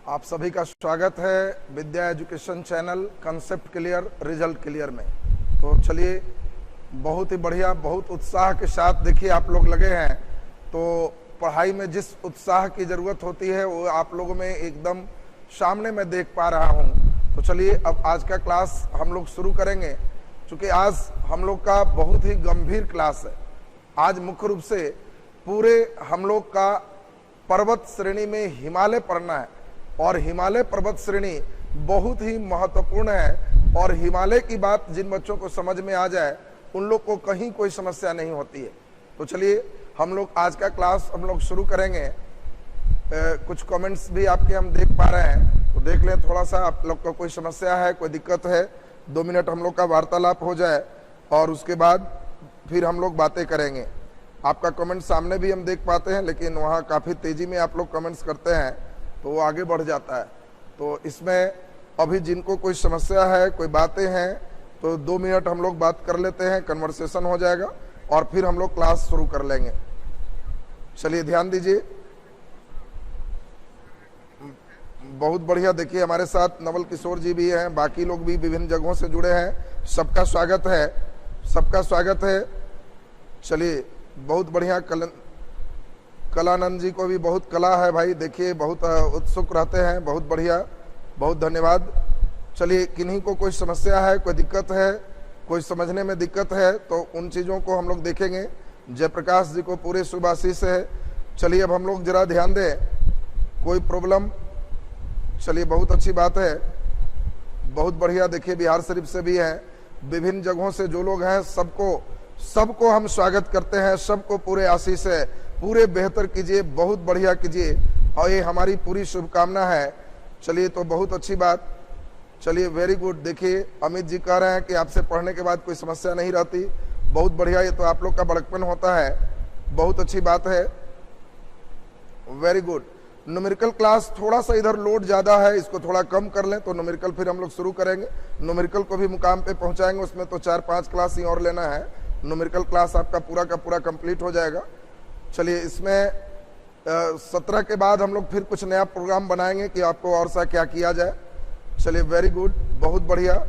आप सभी का स्वागत है Vidya education channel concept clear result clear में। तो चलिए, बहुत ही बढ़िया, बहुत उत्साह के साथ देखिए आप लोग लगे हैं। तो पढ़ाई में जिस उत्साह की ज़रूरत होती है वो आप लोगों में एकदम सामने मैं देख पा रहा हूँ। तो चलिए अब आज का क्लास हम लोग शुरू करेंगे, क्योंकि आज हम लोग का बहुत ही गंभीर क्लास है। आज मुख्य रूप से पूरे हम लोग का पर्वत श्रेणी में हिमालय पढ़ना है, और हिमालय पर्वत श्रेणी बहुत ही महत्वपूर्ण है। और हिमालय की बात जिन बच्चों को समझ में आ जाए उन लोग को कहीं कोई समस्या नहीं होती है। तो चलिए हम लोग आज का क्लास हम लोग शुरू करेंगे। कुछ कमेंट्स भी आपके हम देख पा रहे हैं, तो देख लें थोड़ा सा। आप लोग को कोई समस्या है, कोई दिक्कत है, 2 मिनट हम लोग का वार्तालाप हो जाए और उसके बाद फिर हम लोग बातें करेंगे। आपका कमेंट सामने भी हम देख पाते हैं, लेकिन वहाँ काफ़ी तेज़ी में आप लोग कमेंट्स करते हैं तो वो आगे बढ़ जाता है। तो इसमें अभी जिनको कोई समस्या है, कोई बातें हैं, तो 2 मिनट हम लोग बात कर लेते हैं, कन्वर्सेशन हो जाएगा और फिर हम लोग क्लास शुरू कर लेंगे। चलिए ध्यान दीजिए। बहुत बढ़िया। देखिए हमारे साथ नवल किशोर जी भी हैं, बाकी लोग भी विभिन्न जगहों से जुड़े हैं। सबका स्वागत है, सबका स्वागत है। चलिए बहुत बढ़िया। कलानंद जी को भी बहुत कला है भाई, देखिए बहुत उत्सुक रहते हैं। बहुत बढ़िया, बहुत धन्यवाद। चलिए, किन्हीं को कोई समस्या है, कोई दिक्कत है, कोई समझने में दिक्कत है, तो उन चीज़ों को हम लोग देखेंगे। जयप्रकाश जी को पूरे शुभ आशीष है। चलिए अब हम लोग जरा ध्यान दें, कोई प्रॉब्लम। चलिए बहुत अच्छी बात है, बहुत बढ़िया। देखिए बिहार शरीफ से भी हैं, विभिन्न जगहों से जो लोग हैं सबको हम स्वागत करते हैं। सबको पूरे आशीष है, पूरे बेहतर कीजिए, बहुत बढ़िया कीजिए, और ये हमारी पूरी शुभकामना है। चलिए तो बहुत अच्छी बात। चलिए वेरी गुड। देखिए अमित जी कह रहे हैं कि आपसे पढ़ने के बाद कोई समस्या नहीं रहती। बहुत बढ़िया, ये तो आप लोग का बड़कपन होता है, बहुत अच्छी बात है, वेरी गुड। न्यूमेरिकल क्लास थोड़ा सा इधर लोड ज़्यादा है, इसको थोड़ा कम कर लें तो न्यूमेरिकल फिर हम लोग शुरू करेंगे। न्यूमेरिकल को भी मुकाम पे पहुंचाएंगे, उसमें तो 4-5 क्लास ही और लेना है। न्यूमेरिकल क्लास आपका पूरा का पूरा कंप्लीट हो जाएगा। चलिए इसमें 17 के बाद हम लोग फिर कुछ नया प्रोग्राम बनाएंगे कि आपको और सा क्या किया जाए। चलिए वेरी गुड, बहुत बढ़िया।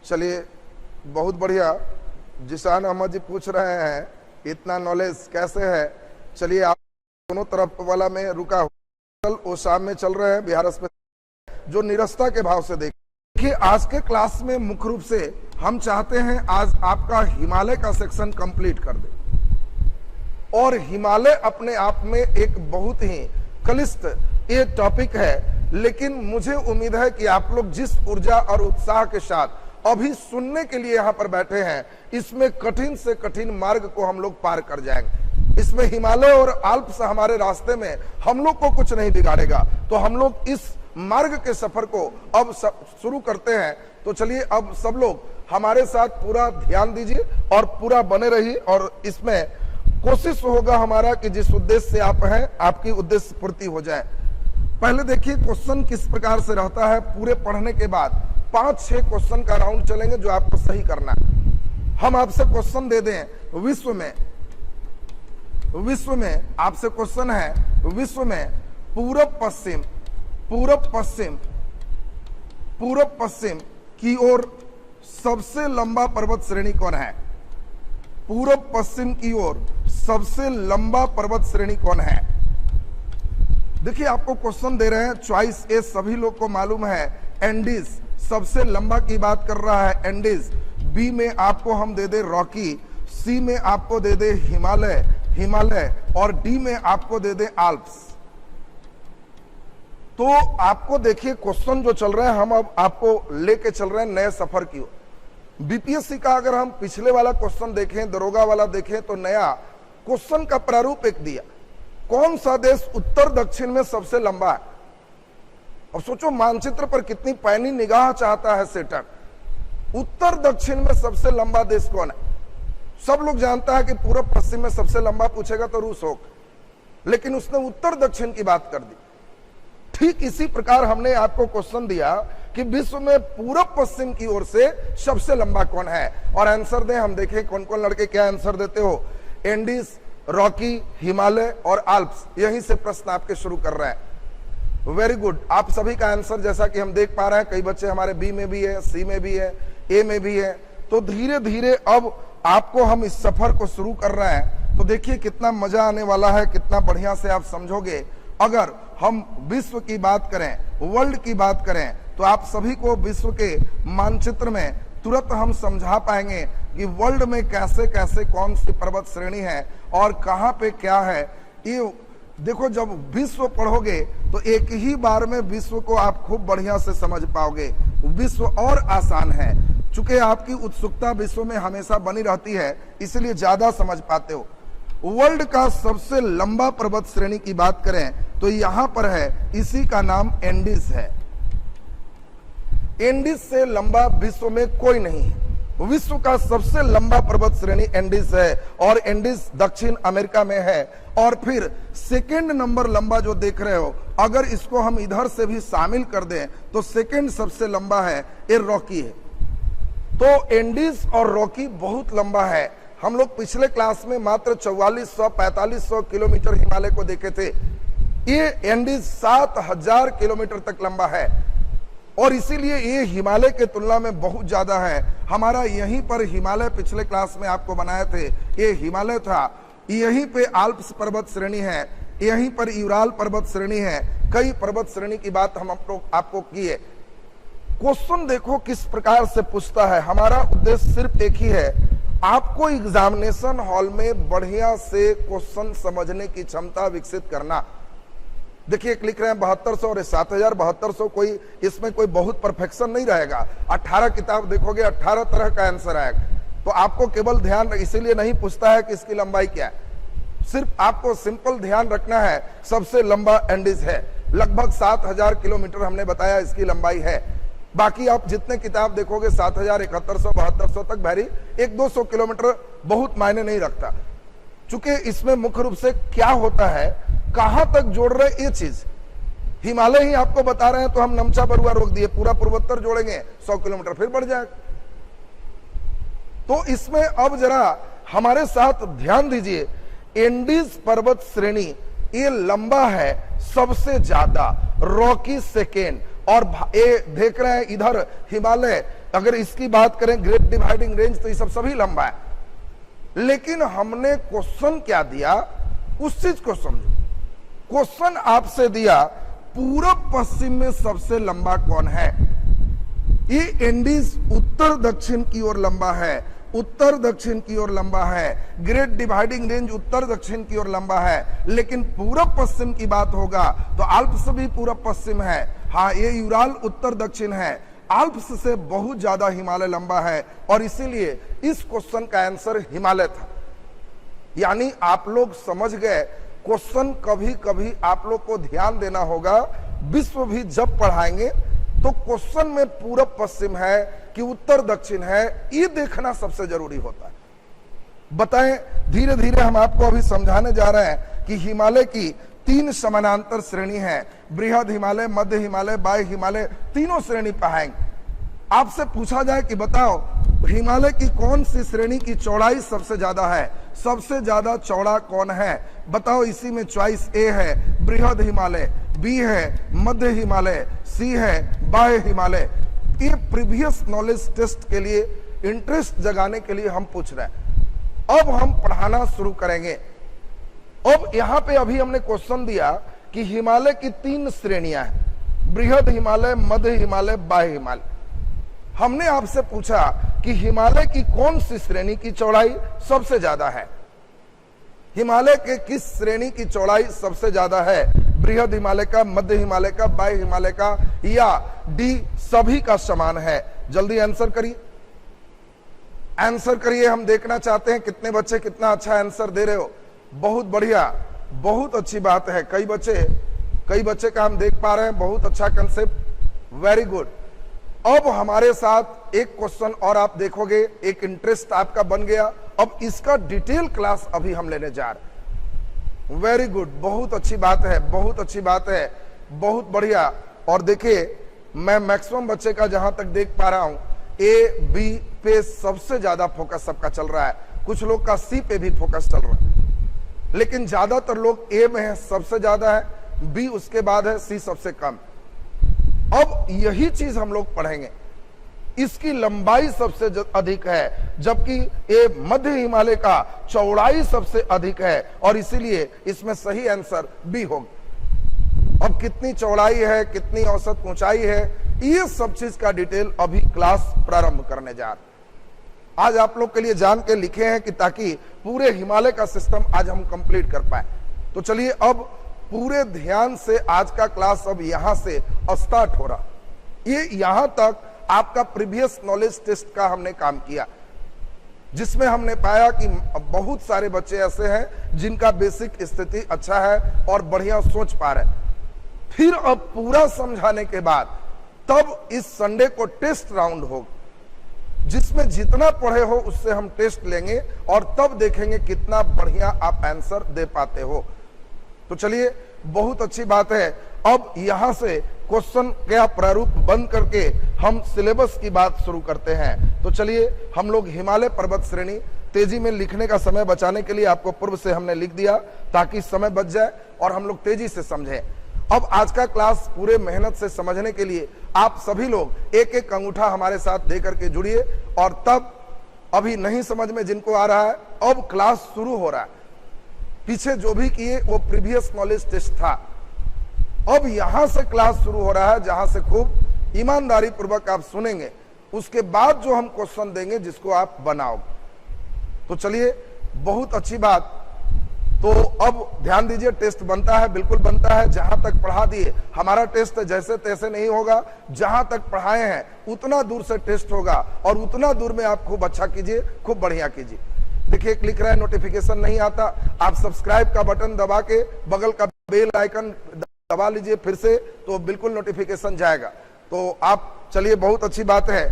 चलिए बहुत बढ़िया। जिशान अहमद जी पूछ रहे हैं इतना नॉलेज कैसे है। चलिए आप दोनों तरफ वाला में रुका कल वो शाम में चल रहे हैं बिहार स्पेशल, जो निरस्ता के भाव से देखिए। आज के क्लास में मुख्य रूप से हम चाहते हैं आज आपका हिमालय का सेक्शन कंप्लीट कर दे। और हिमालय अपने आप में एक बहुत ही क्लिष्ट ये टॉपिक है, लेकिन मुझे उम्मीद है कि आप लोग जिस ऊर्जा और उत्साह के साथ अभी सुनने के लिए यहाँ पर बैठे हैं, इसमें कठिन से कठिन मार्ग को हम लोग पार कर जाएंगे। इसमें हिमालय और आल्प्स हमारे रास्ते में हम लोग को कुछ नहीं बिगाड़ेगा। तो हम लोग इस मार्ग के सफर को अब शुरू करते हैं। तो चलिए अब सब लोग हमारे साथ पूरा ध्यान दीजिए और पूरा बने रहिए, और इसमें कोशिश होगा हमारा कि जिस उद्देश्य से आप हैं आपकी उद्देश्य पूर्ति हो जाए। पहले देखिए क्वेश्चन किस प्रकार से रहता है। पूरे पढ़ने के बाद 5-6 क्वेश्चन का राउंड चलेंगे जो आपको सही करना है। हम आपसे क्वेश्चन दे दें, विश्व में आपसे क्वेश्चन है, विश्व में पूर्व पश्चिम की ओर सबसे लंबा पर्वत श्रेणी कौन है? पूर्व पश्चिम की ओर सबसे लंबा पर्वत श्रेणी कौन है? देखिए आपको क्वेश्चन दे रहे हैं, चॉइस ए सभी लोग को मालूम है, एंडीज सबसे लंबा की बात कर रहा है, एंडीज। बी में आपको हम दे दे रॉकी, सी में आपको दे दे हिमालय, और डी में आपको दे दे आल्प्स। तो आपको देखिए क्वेश्चन जो चल रहे हैं, हम अब आपको लेके चल रहे हैं नए सफर की ओर। बीपीएससी का अगर हम पिछले वाला क्वेश्चन देखें, दरोगा वाला देखें, तो नया क्वेश्चन का प्रारूप एक दिया, कौन सा देश उत्तर दक्षिण में सबसे लंबा है? अब सोचो मानचित्र पर कितनी पैनी निगाह चाहता है सेटर। उत्तर दक्षिण में सबसे लंबा देश कौन है? सब लोग जानता है कि पूर्व पश्चिम में सबसे लंबा पूछेगा तो रूस होगा, लेकिन उसने उत्तर दक्षिण की बात कर दी। ठीक इसी प्रकार हमने आपको क्वेश्चन दिया कि विश्व में पूर्व पश्चिम की ओर से सबसे लंबा कौन है, और आंसर दें। हम देखें कौन कौन लड़के क्या आंसर देते हो। एंडीज, रॉकी, हिमालय और आल्प्स, यहीं से प्रश्न आपके शुरू कर रहे हैं। Very good. आप सभी का आंसर जैसा कि हम देख पा रहे हैं, कई बच्चे हमारे बी में भी है, सी में भी है, ए में भी है। तो धीरे धीरे अब आपको हम इस सफर को शुरू कर रहे हैं, तो देखिए कितना मजा आने वाला है, कितना बढ़िया से आप समझोगे। अगर हम विश्व की बात करें, वर्ल्ड की बात करें, तो आप सभी को विश्व के मानचित्र में तुरंत हम समझा पाएंगे कि वर्ल्ड में कैसे कैसे कौन सी पर्वत श्रेणी है और कहां पे क्या है। ये देखो, जब विश्व पढ़ोगे तो एक ही बार में विश्व को आप खूब बढ़िया से समझ पाओगे। विश्व और आसान है, चूंकि आपकी उत्सुकता विश्व में हमेशा बनी रहती है, इसलिए ज्यादा समझ पाते हो। वर्ल्ड का सबसे लंबा पर्वत श्रेणी की बात करें तो यहां पर है, इसी का नाम एंडीज है। एंडीज से लंबा विश्व में कोई नहीं है। विश्व का सबसे लंबा पर्वत श्रेणी एंडीज है और एंडीज दक्षिण अमेरिका में है। और फिर सेकेंड नंबर लंबा जो देख रहे हो, अगर इसको हम इधर से भी शामिल कर दें तो सेकेंड सबसे लंबा है, ये रॉकी है। तो एंडीज और रॉकी बहुत लंबा है। हम लोग पिछले क्लास में मात्र 4400-4500 किलोमीटर हिमालय को देखे थे। ये एंडीज 7000 किलोमीटर तक लंबा है और इसीलिए ये हिमालय के तुलना में बहुत ज्यादा है। हमारा यहीं पर हिमालय पिछले क्लास में आपको बनाए थे, ये हिमालय था। यहीं पे आल्प्स पर्वत श्रेणी है, यहीं पर यूराल पर्वत श्रेणी है। कई पर्वत श्रेणी की बात हम आपको की है। क्वेश्चन देखो किस प्रकार से पूछता है। हमारा उद्देश्य सिर्फ एक ही है, आपको एग्जामिनेशन हॉल में बढ़िया से क्वेश्चन समझने की क्षमता विकसित करना। देखिए एक लिख रहे हैं 7200 और 7000। 7200 कोई इसमें कोई बहुत परफेक्शन नहीं रहेगा। 18 किताब देखोगे 18 तरह का आंसर आएगा। तो आपको केवल ध्यान, इसीलिए नहीं पूछता है कि इसकी लंबाई क्या है, सिर्फ आपको सिंपल ध्यान रखना है सबसे लंबा एंडीज है। लगभग 7000 किलोमीटर हमने बताया इसकी लंबाई है। बाकी आप जितने किताब देखोगे 7000, 7100, 7200 तक भैरी, 100-200 किलोमीटर बहुत मायने नहीं रखता। चूंकि इसमें मुख्य रूप से क्या होता है, कहां तक जोड़ रहे ये चीज। हिमालय ही आपको बता रहे हैं तो हम नमचा बरुआ रोक दिए, पूरा पूर्वोत्तर जोड़ेंगे 100 किलोमीटर फिर बढ़ जाएगा। तो इसमें अब जरा हमारे साथ ध्यान दीजिए। एंडीज पर्वत श्रेणी ये लंबा है सबसे ज्यादा, रॉकी सेकेंड, और ये देख रहे हैं इधर हिमालय। अगर इसकी बात करें ग्रेट डिवाइडिंग रेंज, तो ये सब सभी लंबा है। लेकिन हमने क्वेश्चन क्या दिया, उस चीज को समझो। क्वेश्चन आपसे दिया पूरब पश्चिम में सबसे लंबा कौन है। ये एंडीज उत्तर दक्षिण की ओर लंबा है, उत्तर दक्षिण की ओर लंबा है। ग्रेट डिवाइडिंग रेंज उत्तर दक्षिण की ओर लंबा है। लेकिन पूरब पश्चिम की बात होगा तो आल्प्स भी पूरब पश्चिम है। हाँ, ये यूराल उत्तर दक्षिण है। आल्प्स से बहुत ज्यादा हिमालय लंबा है और इसीलिए इस क्वेश्चन का आंसर हिमालय था। यानी आप लोग समझ गए, क्वेश्चन कभी कभी आप लोग को ध्यान देना होगा। विश्व भी जब पढ़ाएंगे तो क्वेश्चन में पूरब पश्चिम है कि उत्तर दक्षिण है, ये देखना सबसे जरूरी होता है। बताएं, धीरे धीरे हम आपको अभी समझाने जा रहे हैं कि हिमालय की 3 समानांतर श्रेणी है। बृहद हिमालय, मध्य हिमालय, बाह्य हिमालय, तीनों श्रेणी पाएंगे। आपसे पूछा जाए कि बताओ हिमालय की कौन सी श्रेणी की चौड़ाई सबसे ज्यादा है, सबसे ज्यादा चौड़ा कौन है, बताओ। इसी में चॉइस ए है बृहद हिमालय, बी है मध्य हिमालय, सी है बाह्य हिमालय। ये प्रीवियस नॉलेज टेस्ट के लिए, इंटरेस्ट जगाने के लिए हम पूछ रहे हैं। अब हम पढ़ाना शुरू करेंगे। अब यहां पे अभी हमने क्वेश्चन दिया कि हिमालय की 3 श्रेणियां हैं, बृहद हिमालय, मध्य हिमालय, बाह्य हिमालय। हमने आपसे पूछा कि हिमालय की कौन सी श्रेणी की चौड़ाई सबसे ज्यादा है। हिमालय के किस श्रेणी की चौड़ाई सबसे ज्यादा है, बृहद हिमालय का, मध्य हिमालय का, बाह्य हिमालय का, या डी सभी का समान है। जल्दी आंसर करिए, आंसर करिए। हम देखना चाहते हैं कितने बच्चे कितना अच्छा आंसर दे रहे हो। बहुत बढ़िया, बहुत अच्छी बात है। कई बच्चे का हम देख पा रहे हैं, बहुत अच्छा कंसेप्ट, वेरी गुड। अब हमारे साथ एक क्वेश्चन और आप देखोगे, एक इंटरेस्ट आपका बन गया। अब इसका डिटेल क्लास अभी हम लेने जा रहे हैं। वेरी गुड, बहुत अच्छी बात है, बहुत अच्छी बात है, बहुत बढ़िया। और देखिए, मैं मैक्सिमम बच्चे का जहां तक देख पा रहा हूं, ए बी पे सबसे ज्यादा फोकस सबका चल रहा है। कुछ लोग का सी पे भी फोकस चल रहा है, लेकिन ज्यादातर लोग ए में है, सबसे ज्यादा है। बी उसके बाद है, सी सबसे कम। अब यही चीज हम लोग पढ़ेंगे। इसकी लंबाई सबसे अधिक है, जबकि ये मध्य हिमालय का चौड़ाई सबसे अधिक है, और इसीलिए इसमें सही आंसर बी होगा। अब कितनी चौड़ाई है, कितनी औसत ऊंचाई है, ये सब चीज का डिटेल अभी क्लास प्रारंभ करने जा रहे। आज आप लोग के लिए जान के लिखे हैं कि ताकि पूरे हिमालय का सिस्टम आज हम कंप्लीट कर पाए। तो चलिए अब पूरे ध्यान से आज का क्लास अब यहां से स्टार्ट हो रहा। ये यहां तक आपका प्रीवियस नॉलेज टेस्ट का हमने काम किया, जिसमें हमने पाया कि बहुत सारे बच्चे ऐसे हैं जिनका बेसिक स्थिति अच्छा है और बढ़िया सोच पा रहे। फिर अब पूरा समझाने के बाद तब इस संडे को टेस्ट राउंड होगा, जिसमें जितना पढ़े हो उससे हम टेस्ट लेंगे और तब देखेंगे कितना बढ़िया आप आंसर दे पाते हो। तो चलिए, बहुत अच्छी बात है। अब यहां से क्वेश्चन का प्रारूप बंद करके हम सिलेबस की बात शुरू करते हैं। तो चलिए, हम लोग हिमालय पर्वत श्रेणी तेजी में लिखने का समय बचाने के लिए आपको पूर्व से हमने लिख दिया ताकि समय बच जाए और हम लोग तेजी से समझें। अब आज का क्लास पूरे मेहनत से समझने के लिए आप सभी लोग एक एक अंगूठा हमारे साथ दे करके जुड़िए, और तब अभी नहीं समझ में जिनको आ रहा है, अब क्लास शुरू हो रहा है। पीछे जो भी किए वो प्रीवियस नॉलेज टेस्ट था। अब यहां से क्लास शुरू हो रहा है, जहां से खूब ईमानदारी पूर्वक आप सुनेंगे, उसके बाद जो हम क्वेश्चन देंगे जिसको आप बनाओगे। तो चलिए, बहुत अच्छी बात। तो अब ध्यान दीजिए, टेस्ट बनता है, बिल्कुल बनता है। जहां तक पढ़ा दिए, हमारा टेस्ट जैसे तैसे नहीं होगा, जहां तक पढ़ाए हैं उतना दूर से टेस्ट होगा, और उतना दूर में आप खूब अच्छा कीजिए, खूब बढ़िया कीजिए। देखिए, एक लिख रहा है नोटिफिकेशन नहीं आता, आप सब्सक्राइब का बटन दबा के बगल का बेल आइकन दबा लीजिए फिर से, तो बिल्कुल नोटिफिकेशन जाएगा। तो आप चलिए, बहुत अच्छी बात है।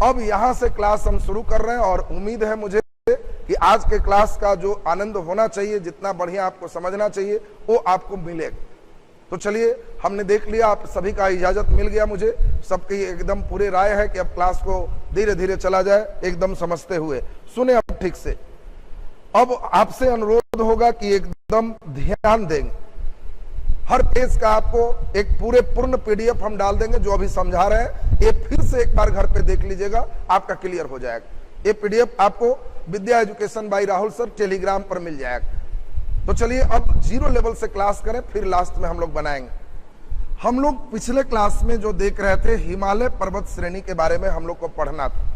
अब यहां से क्लास हम शुरू कर रहे हैं, और उम्मीद है मुझे कि आज के क्लास का जो आनंद होना चाहिए, जितना बढ़िया आपको समझना चाहिए, वो आपको मिलेगा। तो चलिए, हमने देख लिया, आप सभी का इजाजत मिल गया, मुझे सबकी एकदम पूरे राय है कि अब क्लास को धीरे धीरे चला जाए, एकदम समझते हुए। सुने अब ठीक से। अब आपसे अनुरोध होगा कि एकदम ध्यान देंगे। हर पेज का आपको एक पूरे पूर्ण पीडीएफ हम डाल देंगे, जो अभी समझा रहे हैं ये फिर से एक बार घर पे देख लीजिएगा, आपका क्लियर हो जाएगा। ये पीडीएफ आपको Vidya education by Rahul sir Telegram पर मिल जाएगा। तो चलिए, अब 0 लेवल से क्लास करें, फिर लास्ट में हम लोग बनाएंगे। हम लोग पिछले क्लास में जो देख रहे थे, हिमालय पर्वत श्रेणी के बारे में हम लोग को पढ़ना था,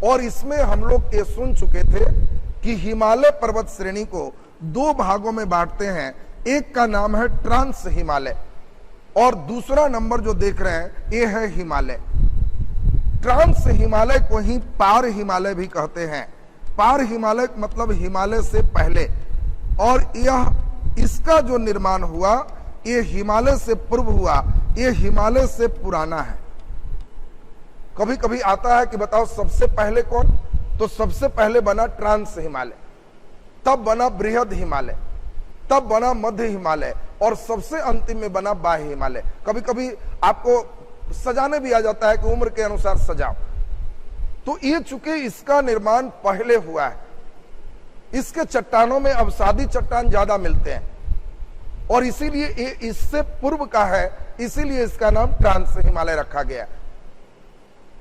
और इसमें हम लोग ये सुन चुके थे कि हिमालय पर्वत श्रेणी को 2 भागों में बांटते हैं। एक का नाम है ट्रांस हिमालय, और दूसरा नंबर जो देख रहे हैं ये है हिमालय। ट्रांस हिमालय को ही पार हिमालय भी कहते हैं। पार हिमालय मतलब हिमालय से पहले, और यह इसका जो निर्माण हुआ ये हिमालय से पूर्व हुआ, ये हिमालय से पुराना है। कभी कभी आता है कि बताओ सबसे पहले कौन, तो सबसे पहले बना ट्रांस हिमालय, तब बना बृहद हिमालय, तब बना मध्य हिमालय, और सबसे अंतिम में बना बाह्य हिमालय। कभी कभी आपको सजाने भी आ जाता है कि उम्र के अनुसार सजाओ। तो ये चूंकि इसका निर्माण पहले हुआ है, इसके चट्टानों में अवसादी चट्टान ज्यादा मिलते हैं, और इसीलिए ये इससे पूर्व का है, इसीलिए इसका नाम ट्रांस हिमालय रखा गया।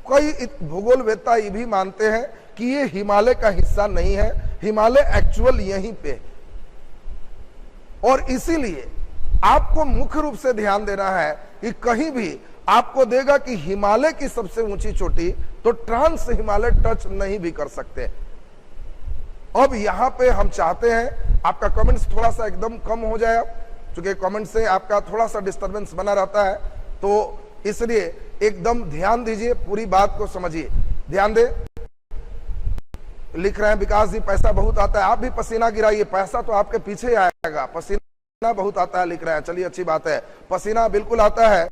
कई भूगोलवेत्ता ये भी मानते हैं कि ये हिमालय का हिस्सा नहीं है, हिमालय एक्चुअल यहीं पे है। और इसीलिए आपको मुख्य रूप से ध्यान देना है कि कहीं भी आपको देगा कि हिमालय की सबसे ऊंची चोटी, तो ट्रांस हिमालय टच नहीं भी कर सकते। अब यहां पे हम चाहते हैं आपका कमेंट्स थोड़ा सा एकदम कम हो जाए, क्योंकि कमेंट से आपका थोड़ा सा डिस्टरबेंस बना रहता है, तो इसलिए एकदम ध्यान दीजिए, पूरी बात को समझिए, ध्यान दे। लिख रहे हैं विकास जी पैसा बहुत आता है, आप भी पसीना गिराइए, पैसा तो आपके पीछे आएगा। पसीना बहुत आता है लिख रहे हैं, चलिए अच्छी बात है। पसीना बिल्कुल आता है,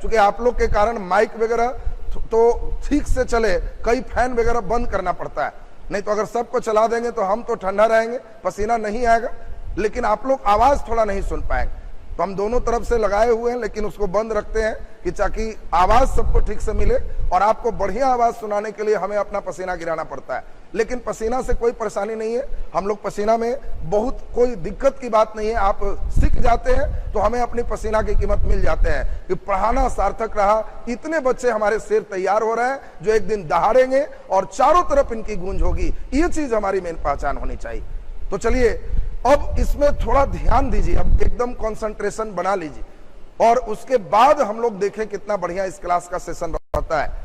क्योंकि आप लोग के कारण माइक वगैरह तो ठीक से चले, कई फैन वगैरह बंद करना पड़ता है, नहीं तो अगर सबको चला देंगे तो हम तो ठंडा रहेंगे, पसीना नहीं आएगा, लेकिन आप लोग आवाज थोड़ा नहीं सुन पाएंगे। तो हम दोनों तरफ से लगाए हुए हैं, लेकिन उसको बंद रखते हैं कि ताकि आवाज सबको ठीक से मिले, और आपको बढ़िया आवाज सुनाने के लिए हमें अपना पसीना गिराना पड़ता है। लेकिन पसीना से कोई परेशानी नहीं है। हम लोग पसीना में बहुत कोई दिक्कत की बात नहीं है। आप सीख जाते हैं तो हमें अपनी पसीना की कीमत मिल जाते हैं कि पढ़ाना सार्थक रहा। इतने बच्चे हमारे सिर तैयार हो रहे हैं जो एक दिन दहाड़ेंगे और चारों तरफ इनकी गूंज होगी। ये चीज हमारी मेन पहचान होनी चाहिए। तो चलिए अब इसमें थोड़ा ध्यान दीजिए, अब एकदम कंसंट्रेशन बना लीजिए और उसके बाद हम लोग देखें कितना बढ़िया इस क्लास का सेशन रहता है।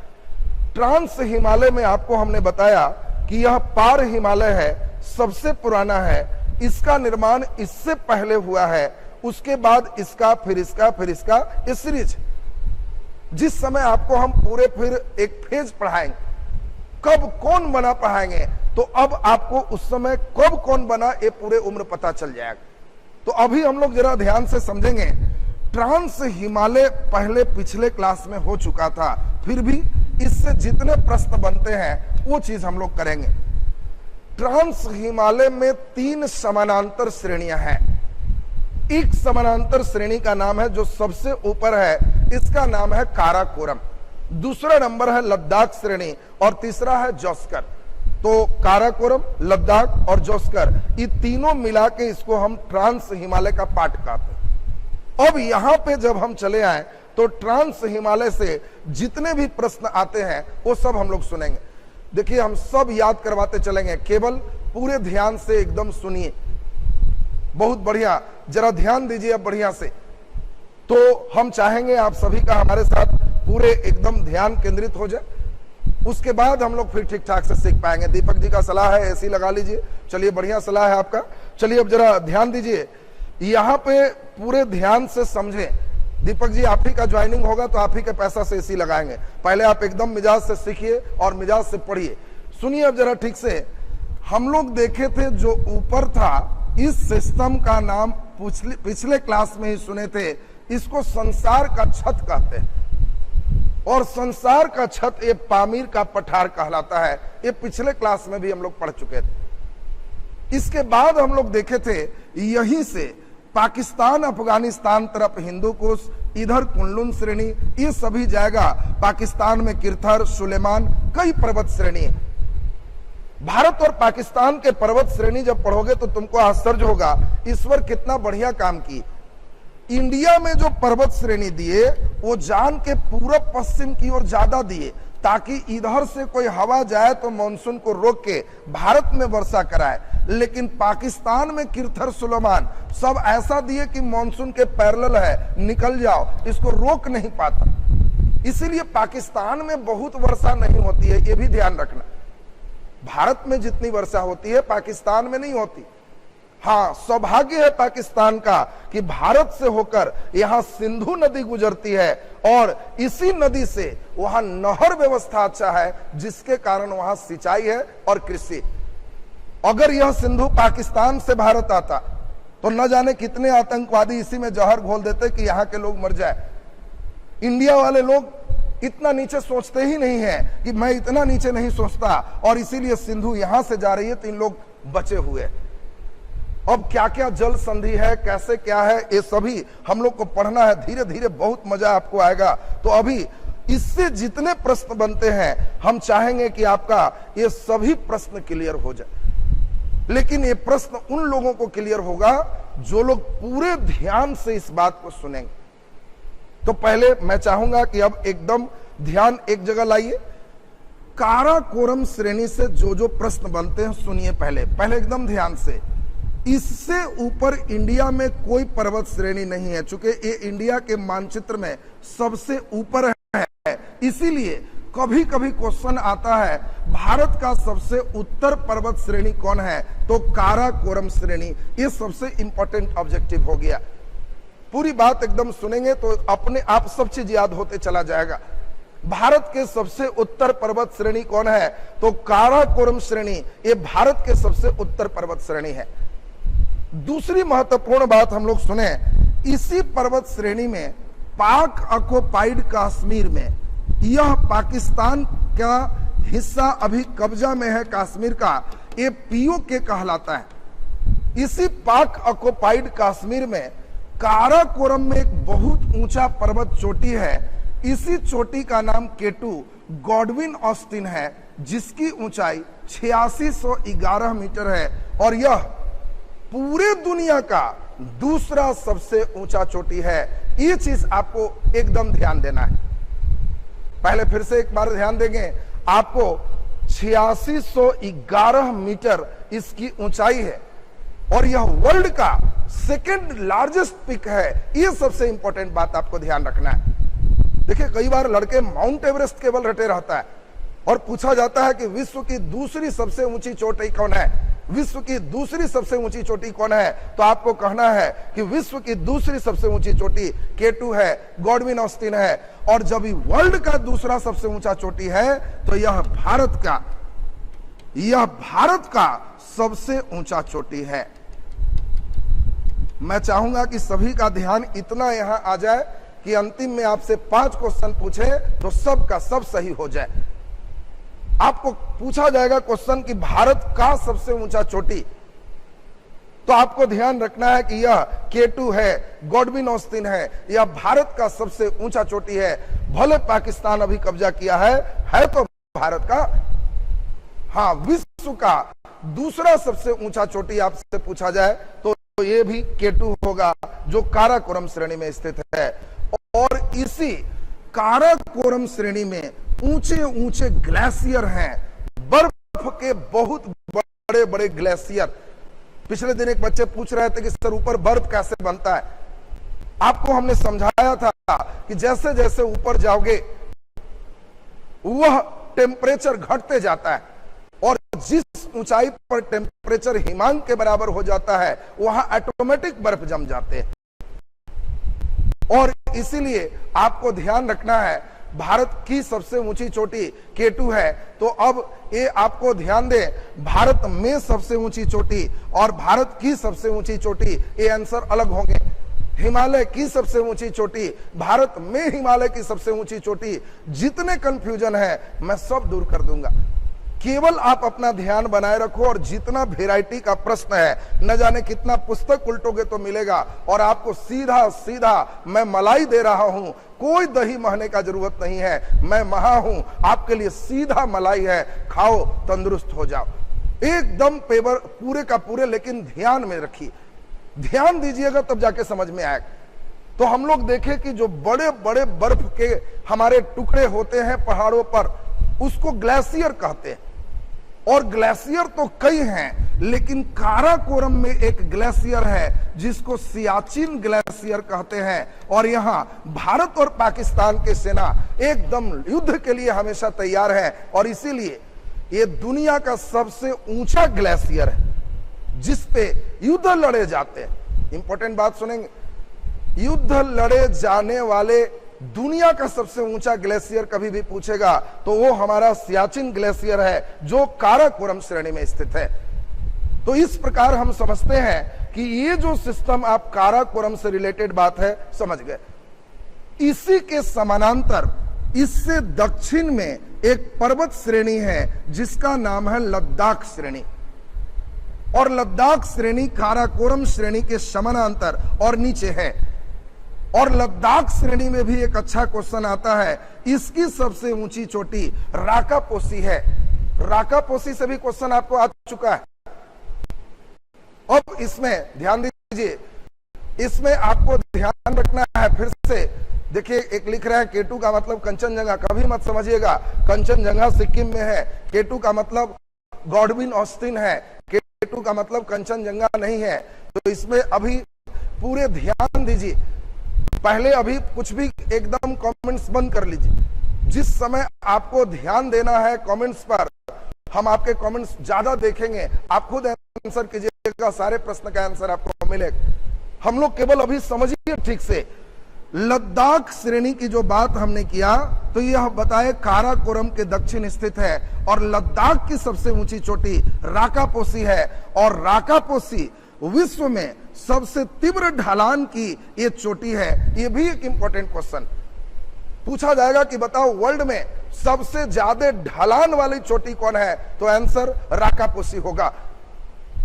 ट्रांस हिमालय में आपको हमने बताया कि यह पार हिमालय है, सबसे पुराना है। इसका निर्माण इससे पहले हुआ है, उसके बाद इसका, फिर इसका, फिर इसका, ये सीरीज। जिस समय आपको हम पूरे फिर एक फेज पढ़ाएंगे, कब कौन बना पढ़ाएंगे, तो अब आपको उस समय कब कौन बना ये पूरे उम्र पता चल जाएगा। तो अभी हम लोग जरा ध्यान से समझेंगे। ट्रांस हिमालय पहले पिछले क्लास में हो चुका था, फिर भी इससे जितने प्रश्न बनते हैं वो चीज हम लोग करेंगे। ट्रांस हिमालय में 3 समानांतर श्रेणियां हैं। एक समानांतर श्रेणी का नाम है जो सबसे ऊपर है, इसका नाम है काराकोरम। दूसरा नंबर है लद्दाख श्रेणी और तीसरा है जोस्कर। तो काराकोरम, लद्दाख और जोस्कर, ये तीनों मिला के इसको हम ट्रांस हिमालय का पार्ट कहते हैं। अब यहां पे जब हम चले आए तो ट्रांस हिमालय से जितने भी प्रश्न आते हैं वो सब हम लोग सुनेंगे। देखिए हम सब याद करवाते चलेंगे, केवल पूरे ध्यान से एकदम सुनिए। बहुत बढ़िया, जरा ध्यान दीजिए अब बढ़िया से। तो हम चाहेंगे आप सभी का हमारे साथ पूरे एकदम ध्यान केंद्रित हो जाए, उसके बाद हम लोग फिर ठीक ठाक से सीख पाएंगे। दीपक जी का सलाह है ऐसी लगा लीजिए। चलिए बढ़िया सलाह है आपका। चलिए अब जरा ध्यान दीजिए, यहां पे पूरे ध्यान से समझें। दीपक जी आप ही का ज्वाइनिंग होगा तो आप ही के पैसा से एसी लगाएंगे। पहले आप एकदम मिजाज से सीखिए और मिजाज से पढ़िए। सुनिए अब जरा ठीक से। हम लोग देखे थे जो ऊपर था, इस सिस्टम का नाम पिछले क्लास में ही सुने थे, इसको संसार का छत कहते हैं। और संसार का छत ये पामीर का पठार कहलाता है। ये पिछले क्लास में भी हम लोग पढ़ चुके थे। इसके बाद हम लोग देखे थे यहीं से पाकिस्तान अफगानिस्तान तरफ हिंदू कुश, इधर कुनलुन श्रेणी, ये सभी जाएगा। पाकिस्तान में किरथर, सुलेमान, कई पर्वत श्रेणी। भारत और पाकिस्तान के पर्वत श्रेणी जब पढ़ोगे तो तुमको आश्चर्य होगा, ईश्वर कितना बढ़िया काम की। इंडिया में जो पर्वत श्रेणी दिए वो जान के पूरब पश्चिम की ओर ज्यादा दिए, ताकि इधर से कोई हवा जाए तो मानसून को रोक के भारत में वर्षा कराए। लेकिन पाकिस्तान में किरथर, सुलेमान सब ऐसा दिए कि मानसून के पैरेलल है, निकल जाओ, इसको रोक नहीं पाता। इसीलिए पाकिस्तान में बहुत वर्षा नहीं होती है, ये भी ध्यान रखना। भारत में जितनी वर्षा होती है पाकिस्तान में नहीं होती। हाँ, सौभाग्य है पाकिस्तान का कि भारत से होकर यहां सिंधु नदी गुजरती है और इसी नदी से वहां नहर व्यवस्था अच्छा है, जिसके कारण वहां सिंचाई है और कृषि। अगर यह सिंधु पाकिस्तान से भारत आता तो न जाने कितने आतंकवादी इसी में जहर घोल देते कि यहां के लोग मर जाए। इंडिया वाले लोग इतना नीचे सोचते ही नहीं है कि मैं इतना नीचे नहीं सोचता, और इसीलिए सिंधु यहां से जा रही है तो इन लोग बचे हुए। अब क्या क्या जल संधि है, कैसे क्या है, ये सभी हम लोग को पढ़ना है। धीरे धीरे बहुत मजा आपको आएगा। तो अभी इससे जितने प्रश्न बनते हैं हम चाहेंगे कि आपका ये सभी प्रश्न क्लियर हो जाए। लेकिन ये प्रश्न उन लोगों को क्लियर होगा जो लोग पूरे ध्यान से इस बात को सुनेंगे। तो पहले मैं चाहूंगा कि अब एकदम ध्यान एक जगह लाइए। काराकोरम श्रेणी से जो जो प्रश्न बनते हैं सुनिए पहले एकदम ध्यान से। इससे ऊपर इंडिया में कोई पर्वत श्रेणी नहीं है, चूंकि ये इंडिया के मानचित्र में सबसे ऊपर है। इसीलिए कभी कभी क्वेश्चन आता है भारत का सबसे उत्तर पर्वत श्रेणी कौन है, तो काराकोरम श्रेणी। ये सबसे इंपॉर्टेंट ऑब्जेक्टिव हो गया। पूरी बात एकदम सुनेंगे तो अपने आप सब चीज याद होते चला जाएगा। भारत के सबसे उत्तर पर्वत श्रेणी कौन है, तो काराकोरम श्रेणी, ये भारत के सबसे उत्तर पर्वत श्रेणी है। दूसरी महत्वपूर्ण बात हम लोग सुने, इसी पर्वत श्रेणी में पाक ऑक्युपाइड कश्मीर में, यह पाकिस्तान का हिस्सा अभी कब्जा में है कश्मीर का, ये पीओके कहलाता है। इसी पाक ऑक्युपाइड कश्मीर में काराकोरम में एक बहुत ऊंचा पर्वत चोटी है। इसी चोटी का नाम केटू गॉडविन ऑस्टिन है, जिसकी ऊंचाई 8611 मीटर है और यह पूरे दुनिया का दूसरा सबसे ऊंचा चोटी है। ये चीज आपको एकदम ध्यान देना है। पहले फिर से एक बार ध्यान देंगे, आपको 8611 मीटर इसकी ऊंचाई है और यह वर्ल्ड का सेकेंड लार्जेस्ट पिक है। ये सबसे इंपॉर्टेंट बात आपको ध्यान रखना है। देखिए, कई बार लड़के माउंट एवरेस्ट केवल रटे रहता है और पूछा जाता है कि विश्व की दूसरी सबसे ऊंची चोटी कौन है, विश्व की दूसरी सबसे ऊंची चोटी कौन है, तो आपको कहना है कि विश्व की दूसरी सबसे ऊंची चोटी K2 है, गॉडविन ऑस्टिन है। और जब वर्ल्ड का दूसरा सबसे ऊंचा चोटी है तो यह भारत का सबसे ऊंचा चोटी है। मैं चाहूंगा कि सभी का ध्यान इतना यहां आ जाए कि अंतिम में आपसे 5 क्वेश्चन पूछे तो सब का सब सही हो जाए। आपको पूछा जाएगा क्वेश्चन कि भारत का सबसे ऊंचा चोटी, तो आपको ध्यान रखना है कि यह K2 है, गॉडविन ऑस्टिन है, यह भारत का सबसे ऊंचा चोटी है। भले पाकिस्तान अभी कब्जा किया है तो भारत का, हाँ, विश्व का दूसरा सबसे ऊंचा चोटी आपसे पूछा जाए तो ये भी K2 होगा, जो काराकोरम श्रेणी में स्थित है। और इसी काराकोरम श्रेणी में ऊंचे ऊंचे ग्लेशियर हैं, बर्फ के बहुत बड़े बड़े ग्लेशियर। पिछले दिन एक बच्चे पूछ रहे थे कि सर ऊपर बर्फ कैसे बनता है। आपको हमने समझाया था कि जैसे जैसे ऊपर जाओगे वह टेम्परेचर घटते जाता है और जिस ऊंचाई पर टेम्परेचर हिमांक के बराबर हो जाता है वहां ऑटोमेटिक बर्फ जम जाते हैं। और इसीलिए आपको ध्यान रखना है, भारत की सबसे ऊंची चोटी K2 है। तो अब ये आपको ध्यान दें, भारत में सबसे ऊंची चोटी और भारत की सबसे ऊंची चोटी, ये आंसर अलग होंगे। हिमालय की सबसे ऊंची चोटी, भारत में हिमालय की सबसे ऊंची चोटी, जितने कंफ्यूजन है मैं सब दूर कर दूंगा। केवल आप अपना ध्यान बनाए रखो और जितना वेराइटी का प्रश्न है, न जाने कितना पुस्तक उल्टोगे तो मिलेगा और आपको सीधा सीधा मैं मलाई दे रहा हूं, कोई दही महने का जरूरत नहीं है। मैं महा हूं, आपके लिए सीधा मलाई है, खाओ तंदुरुस्त हो जाओ। एकदम पेपर पूरे का पूरे, लेकिन ध्यान में रखिए, ध्यान दीजिएगा तब जाके समझ में आएगा। तो हम लोग देखें कि जो बड़े बड़े बर्फ के हमारे टुकड़े होते हैं पहाड़ों पर, उसको ग्लेशियर कहते हैं। और ग्लेशियर तो कई हैं, लेकिन काराकोरम में एक ग्लेशियर है जिसको सियाचिन ग्लेशियर कहते हैं। और यहां भारत और पाकिस्तान की सेना एकदम युद्ध के लिए हमेशा तैयार है और इसीलिए ये दुनिया का सबसे ऊंचा ग्लेशियर है जिसपे युद्ध लड़े जाते हैं। इंपॉर्टेंट बात सुनेंगे, युद्ध लड़े जाने वाले दुनिया का सबसे ऊंचा ग्लेशियर कभी भी पूछेगा तो वो हमारा सियाचिन ग्लेशियर है, जो काराकोरम श्रेणी में स्थित है। तो इस प्रकार हम समझते हैं कि ये जो सिस्टम आप काराकोरम से रिलेटेड बात है समझ गए। इसी के समानांतर इससे दक्षिण में एक पर्वत श्रेणी है जिसका नाम है लद्दाख श्रेणी। और लद्दाख श्रेणी काराकोरम श्रेणी के समानांतर और नीचे है। और लद्दाख श्रेणी में भी एक अच्छा क्वेश्चन आता है, इसकी सबसे ऊंची चोटी राकापोसी है। राकापोसी से भी क्वेश्चन आपको आ चुका है। अब इसमें ध्यान दीजिए, इसमें आपको ध्यान रखना है। फिर से देखिए, एक लिख रहे हैं K2 का मतलब कंचनजंगा, कभी मत समझिएगा कंचनजंगा सिक्किम में है। K2 का मतलब गॉडविन ऑस्टिन है, K2 का मतलब कंचनजंगा नहीं है। तो इसमें अभी पूरे ध्यान दीजिए। पहले अभी कुछ भी एकदम कमेंट्स बंद कर लीजिए। जिस समय आपको ध्यान देना है कमेंट्स पर, हम आपके कमेंट्स ज्यादा देखेंगे, आप खुद आंसर कीजिएगा, सारे प्रश्न का आंसर आपको मिलेगा। हम लोग केवल अभी समझिए ठीक से, लद्दाख श्रेणी की जो बात हमने किया तो यह बताए काराकोरम के दक्षिण स्थित है और लद्दाख की सबसे ऊंची चोटी राकापोसी है। और राकापोसी विश्व में सबसे तीव्र ढलान की ये चोटी है। ये भी एक इंपॉर्टेंट क्वेश्चन पूछा जाएगा कि बताओ वर्ल्ड में सबसे ज्यादा ढलान वाली चोटी कौन है, तो आंसर राकापोसी होगा।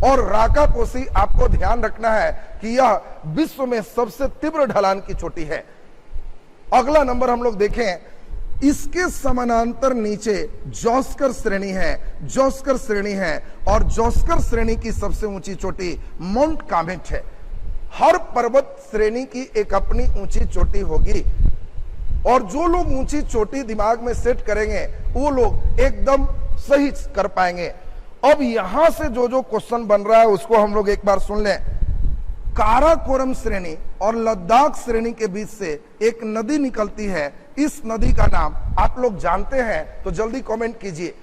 और राकापोसी आपको ध्यान रखना है कि यह विश्व में सबसे तीव्र ढलान की चोटी है। अगला नंबर हम लोग देखें इसके समानांतर नीचे जोस्कर श्रेणी है, जोस्कर श्रेणी है, और जोस्कर श्रेणी की सबसे ऊंची चोटी माउंट कामेट है। हर पर्वत श्रेणी की एक अपनी ऊंची चोटी होगी, और जो लोग ऊंची चोटी दिमाग में सेट करेंगे वो लोग एकदम सही कर पाएंगे। अब यहां से जो जो क्वेश्चन बन रहा है उसको हम लोग एक बार सुन लें। काराकोरम श्रेणी और लद्दाख श्रेणी के बीच से एक नदी निकलती है, इस नदी का नाम आप लोग जानते हैं तो जल्दी कमेंट कीजिए,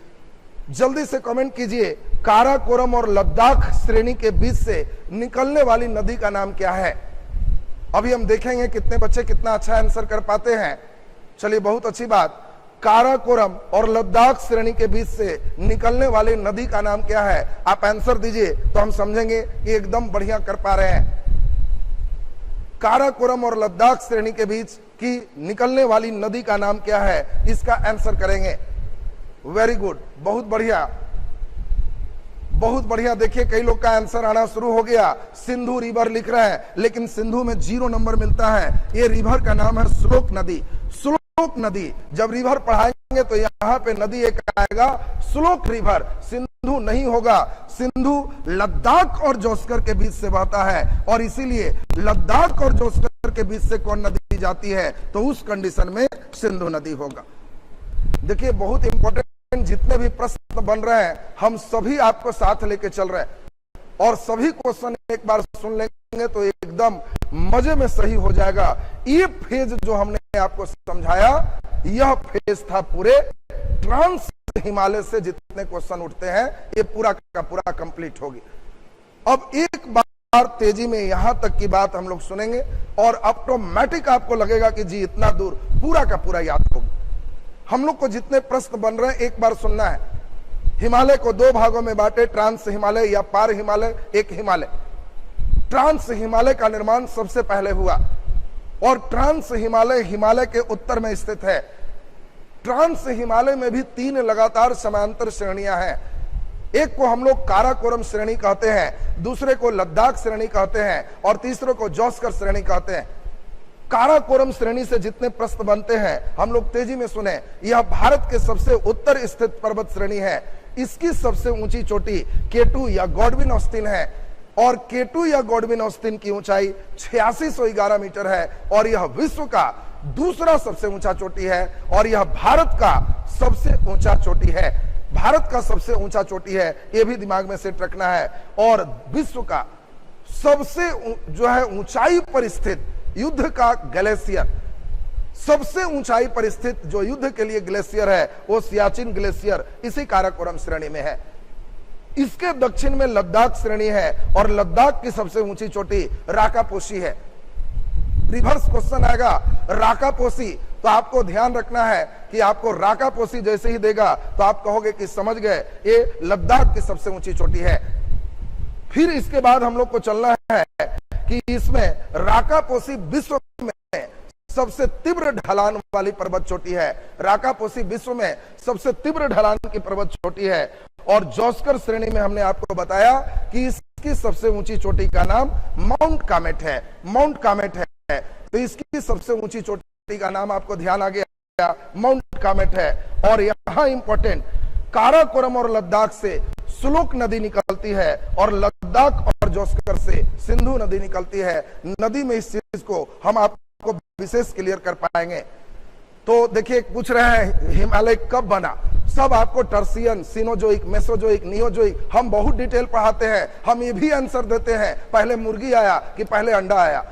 जल्दी से कमेंट कीजिए। काराकोरम और लद्दाख श्रेणी के बीच से निकलने वाली नदी का नाम क्या है? अभी हम देखेंगे कितने बच्चे कितना अच्छा आंसर कर पाते हैं। चलिए, बहुत अच्छी बात। काराकोरम और लद्दाख श्रेणी के बीच से निकलने वाली नदी का नाम क्या है? आप आंसर दीजिए तो हम समझेंगे कि एकदम बढ़िया कर पा रहे हैं। काराकोरम और लद्दाख श्रेणी के बीच की निकलने वाली नदी का नाम क्या है? इसका आंसर करेंगे। वेरी गुड, बहुत बढ़िया, बहुत बढ़िया। देखिए, कई लोग का आंसर आना शुरू हो गया। सिंधु रिवर लिख रहे हैं, लेकिन सिंधु में 0 नंबर मिलता है। ये रिवर का नाम है श्लोक नदी। श्लोक नदी, जब रिवर पढ़ाएंगे तो यहाँ पे नदी एक आएगा, श्लोक रिवर। सिंधु नहीं होगा, सिंधु लद्दाख और जोस्कर के बीच से बहता है, और इसीलिए लद्दाख और जोस्कर के बीच से कौन नदी जाती है? तो उस कंडीशन में सिंधु नदी होगा। देखिए, बहुत इंपॉर्टेंट जितने भी प्रश्न बन रहे हैं हम सभी आपको साथ लेके चल रहे हैं, और सभी क्वेश्चन एक बार सुन लेंगे तो एकदम मजे में सही हो जाएगा। ये फेज जो हमने आपको समझाया, यह फेज था पूरे ट्रांस हिमालय से जितने क्वेश्चन उठते हैं, ये पूरा का पूरा कंप्लीट होगी। अब एक बार तेजी में यहां तक की बात हम लोग सुनेंगे, और ऑटोमेटिक आपको लगेगा कि जी इतना दूर पूरा का पूरा याद होगा। हम लोग को जितने प्रश्न बन रहे हैं एक बार सुनना है। हिमालय को 2 भागों में बांटे, ट्रांस हिमालय या पार हिमालय, एक हिमालय। ट्रांस हिमालय का निर्माण सबसे पहले हुआ, और ट्रांस हिमालय हिमालय के उत्तर में स्थित है। ट्रांस हिमालय में भी 3 लगातार समांतर श्रेणियां हैं। एक को हम लोग काराकोरम श्रेणी कहते हैं, दूसरे को लद्दाख श्रेणी कहते हैं, और तीसरे को जोस्कर श्रेणी कहते हैं। काराकोरम श्रेणी से जितने प्रश्न बनते हैं हम लोग तेजी में सुने। यह भारत के सबसे उत्तर स्थित पर्वत श्रेणी है। इसकी सबसे ऊंची चोटी केटू या गॉडविन ऑस्टिन है, और केटू या गॉडविन ऑस्टिन की ऊंचाई 8611 मीटर है, और यह विश्व का दूसरा सबसे ऊंचा चोटी है, और यह भारत का सबसे ऊंचा चोटी है। भारत का सबसे ऊंचा चोटी है, यह भी दिमाग में सेट रखना है। और विश्व का सबसे जो है ऊंचाई पर स्थित युद्ध का ग्लेशियर, सबसे ऊंचाई पर स्थित जो युद्ध के लिए ग्लेशियर है वो सियाचिन ग्लेशियर इसी काराकोरम श्रेणी में है। इसके दक्षिण में लद्दाख श्रेणी है, और लद्दाख की सबसे ऊंची चोटी राकापोशी है। रिवर्स क्वेश्चन आएगा राकापोशी, तो आपको ध्यान रखना है कि आपको राकापोशी जैसे ही देगा तो आप कहोगे कि समझ गए ये लद्दाख की सबसे ऊंची चोटी है। फिर इसके बाद हम लोग को चलना है कि इसमें राकापोशी विश्व में सबसे तीव्र ढलान वाली पर्वत चोटी है। राकापोशी विश्व में सबसे तीव्र ढलान की पर्वत चोटी है, और जोस्कर श्रेणी में हमने आपको बताया कि इसकी सबसे ऊंची चोटी का नाम माउंट कामेट है। माउंट कामेट है, तो इसकी सबसे ऊंची चोटी का नाम आपको ध्यान आ गया, माउंट कामेट है। और यहां इंपॉर्टेंट, काराकोरम और लद्दाख से श्लोक नदी निकलती है, और लद्दाख और जोस्कर से सिंधु नदी निकलती है। नदी में इस चीज को हम आपको विशेष क्लियर कर पाएंगे। तो देखिए, पूछ रहे हैं हिमालय कब बना? सब आपको टर्सियन, सिनोजोइक, मेसोजोइक, नियोजोइक, हम बहुत डिटेल पढ़ाते हैं। हम ये भी आंसर देते हैं पहले मुर्गी आया कि पहले अंडा आया।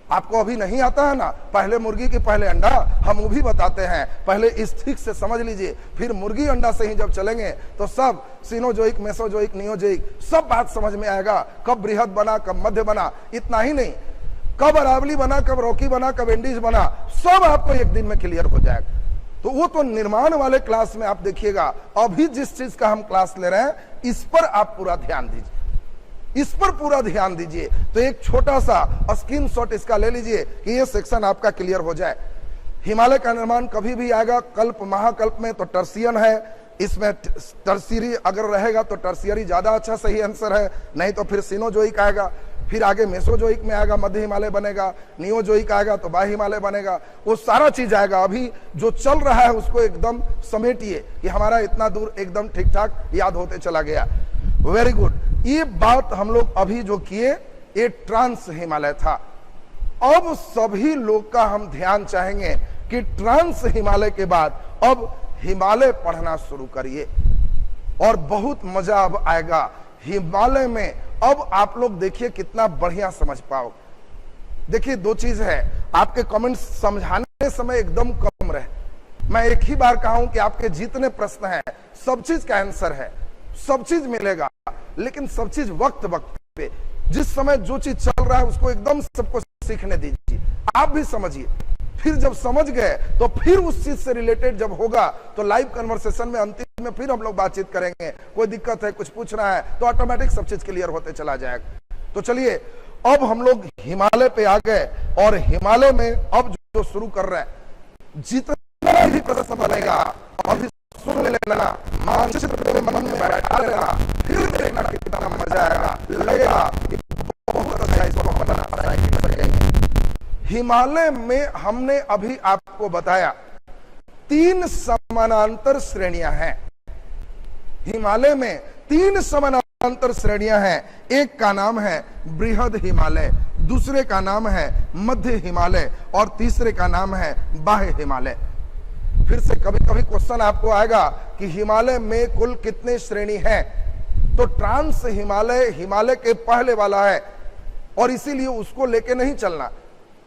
आपको अभी नहीं आता है ना, पहले मुर्गी की पहले अंडा, हम वो भी बताते हैं। पहले इस ठीक से समझ लीजिए, फिर मुर्गी अंडा से ही जब चलेंगे तो सब सिनोजोइक, मेसोजोइक, नियोजोइक सब बात समझ में आएगा। कब बृहद बना, कब मध्य बना, इतना ही नहीं, कब अरावली बना, कब रॉकी बना, कब एंडीज बना, सब आपको एक दिन में क्लियर हो जाएगा। तो वो तो निर्माण वाले क्लास में आप देखिएगा। अभी जिस चीज का हम क्लास ले रहे हैं इस पर आप पूरा ध्यान दीजिए, इस पर पूरा ध्यान दीजिए। तो एक छोटा सा स्क्रीनशॉट इसका ले लीजिए कि ये सेक्शन आपका क्लियर हो जाए। हिमालय का निर्माण कभी भी आएगा कल्प महाकल्प में, तो टर्सियन है। इसमें टर्सियरी अगर रहेगा तो टर्सियरी ज्यादा अच्छा सही आंसर है, नहीं तो फिर सिनोजोइक आएगा। फिर आगे मेसोजोइक में आएगा, मध्य हिमालय बनेगा, नियोजोइक आएगा तो बाह्य हिमालय बनेगा, वो सारा चीज आएगा। अभी जो चल रहा है उसको एकदम समेटिए कि हमारा इतना दूर एकदम ठीक ठाक याद होते चला गया। Very good. ये बात हम लोग अभी जो किए ये ट्रांस हिमालय था। अब सभी लोग का हम ध्यान चाहेंगे कि ट्रांस हिमालय के बाद अब हिमालय पढ़ना शुरू करिए और बहुत मजा अब आएगा। हिमालय में अब आप लोग देखिए कितना बढ़िया समझ पाओ। देखिए दो चीज है, आपके कमेंट्स समझाने समय एकदम कम रहे। मैं एक ही बार कहा हूं कि आपके जितने प्रश्न हैं सब चीज का आंसर है, सब चीज मिलेगा, लेकिन सब चीज वक्त वक्त पे, जिस समय जो चीज चल रहा है उसको एकदम सबको सीखने दीजिए, आप भी समझिए। फिर जब समझ गए तो फिर उस चीज से रिलेटेड जब होगा तो लाइव कन्वर्सेशन में अंतिम में फिर हम लोग बातचीत करेंगे। कोई दिक्कत है, कुछ पूछना है तो ऑटोमेटिक सब चीज क्लियर होते चला जाएगा। तो चलिए अब हम लोग हिमालय पे आ गए और हिमालय में अब जो शुरू कर रहे हैं, जितना भी प्रश्न बनेगा अभी सुन लेना, मानचित्र में मन में बैठा लेना, फिर देखना कितना मजा आएगा, लगेगा कि बहुत अच्छा इसको बनाना पड़ेगा। हिमालय में हमने अभी आपको बताया 3 समानांतर श्रेणियां हैं। हिमालय में 3 समानांतर श्रेणियां हैं। एक का नाम है बृहद हिमालय, दूसरे का नाम है मध्य हिमालय और तीसरे का नाम है बाह्य हिमालय। फिर से कभी कभी क्वेश्चन आपको आएगा कि हिमालय में कुल कितने श्रेणी हैं, तो ट्रांस हिमालय हिमालय के पहले वाला है और इसीलिए उसको लेके नहीं चलना।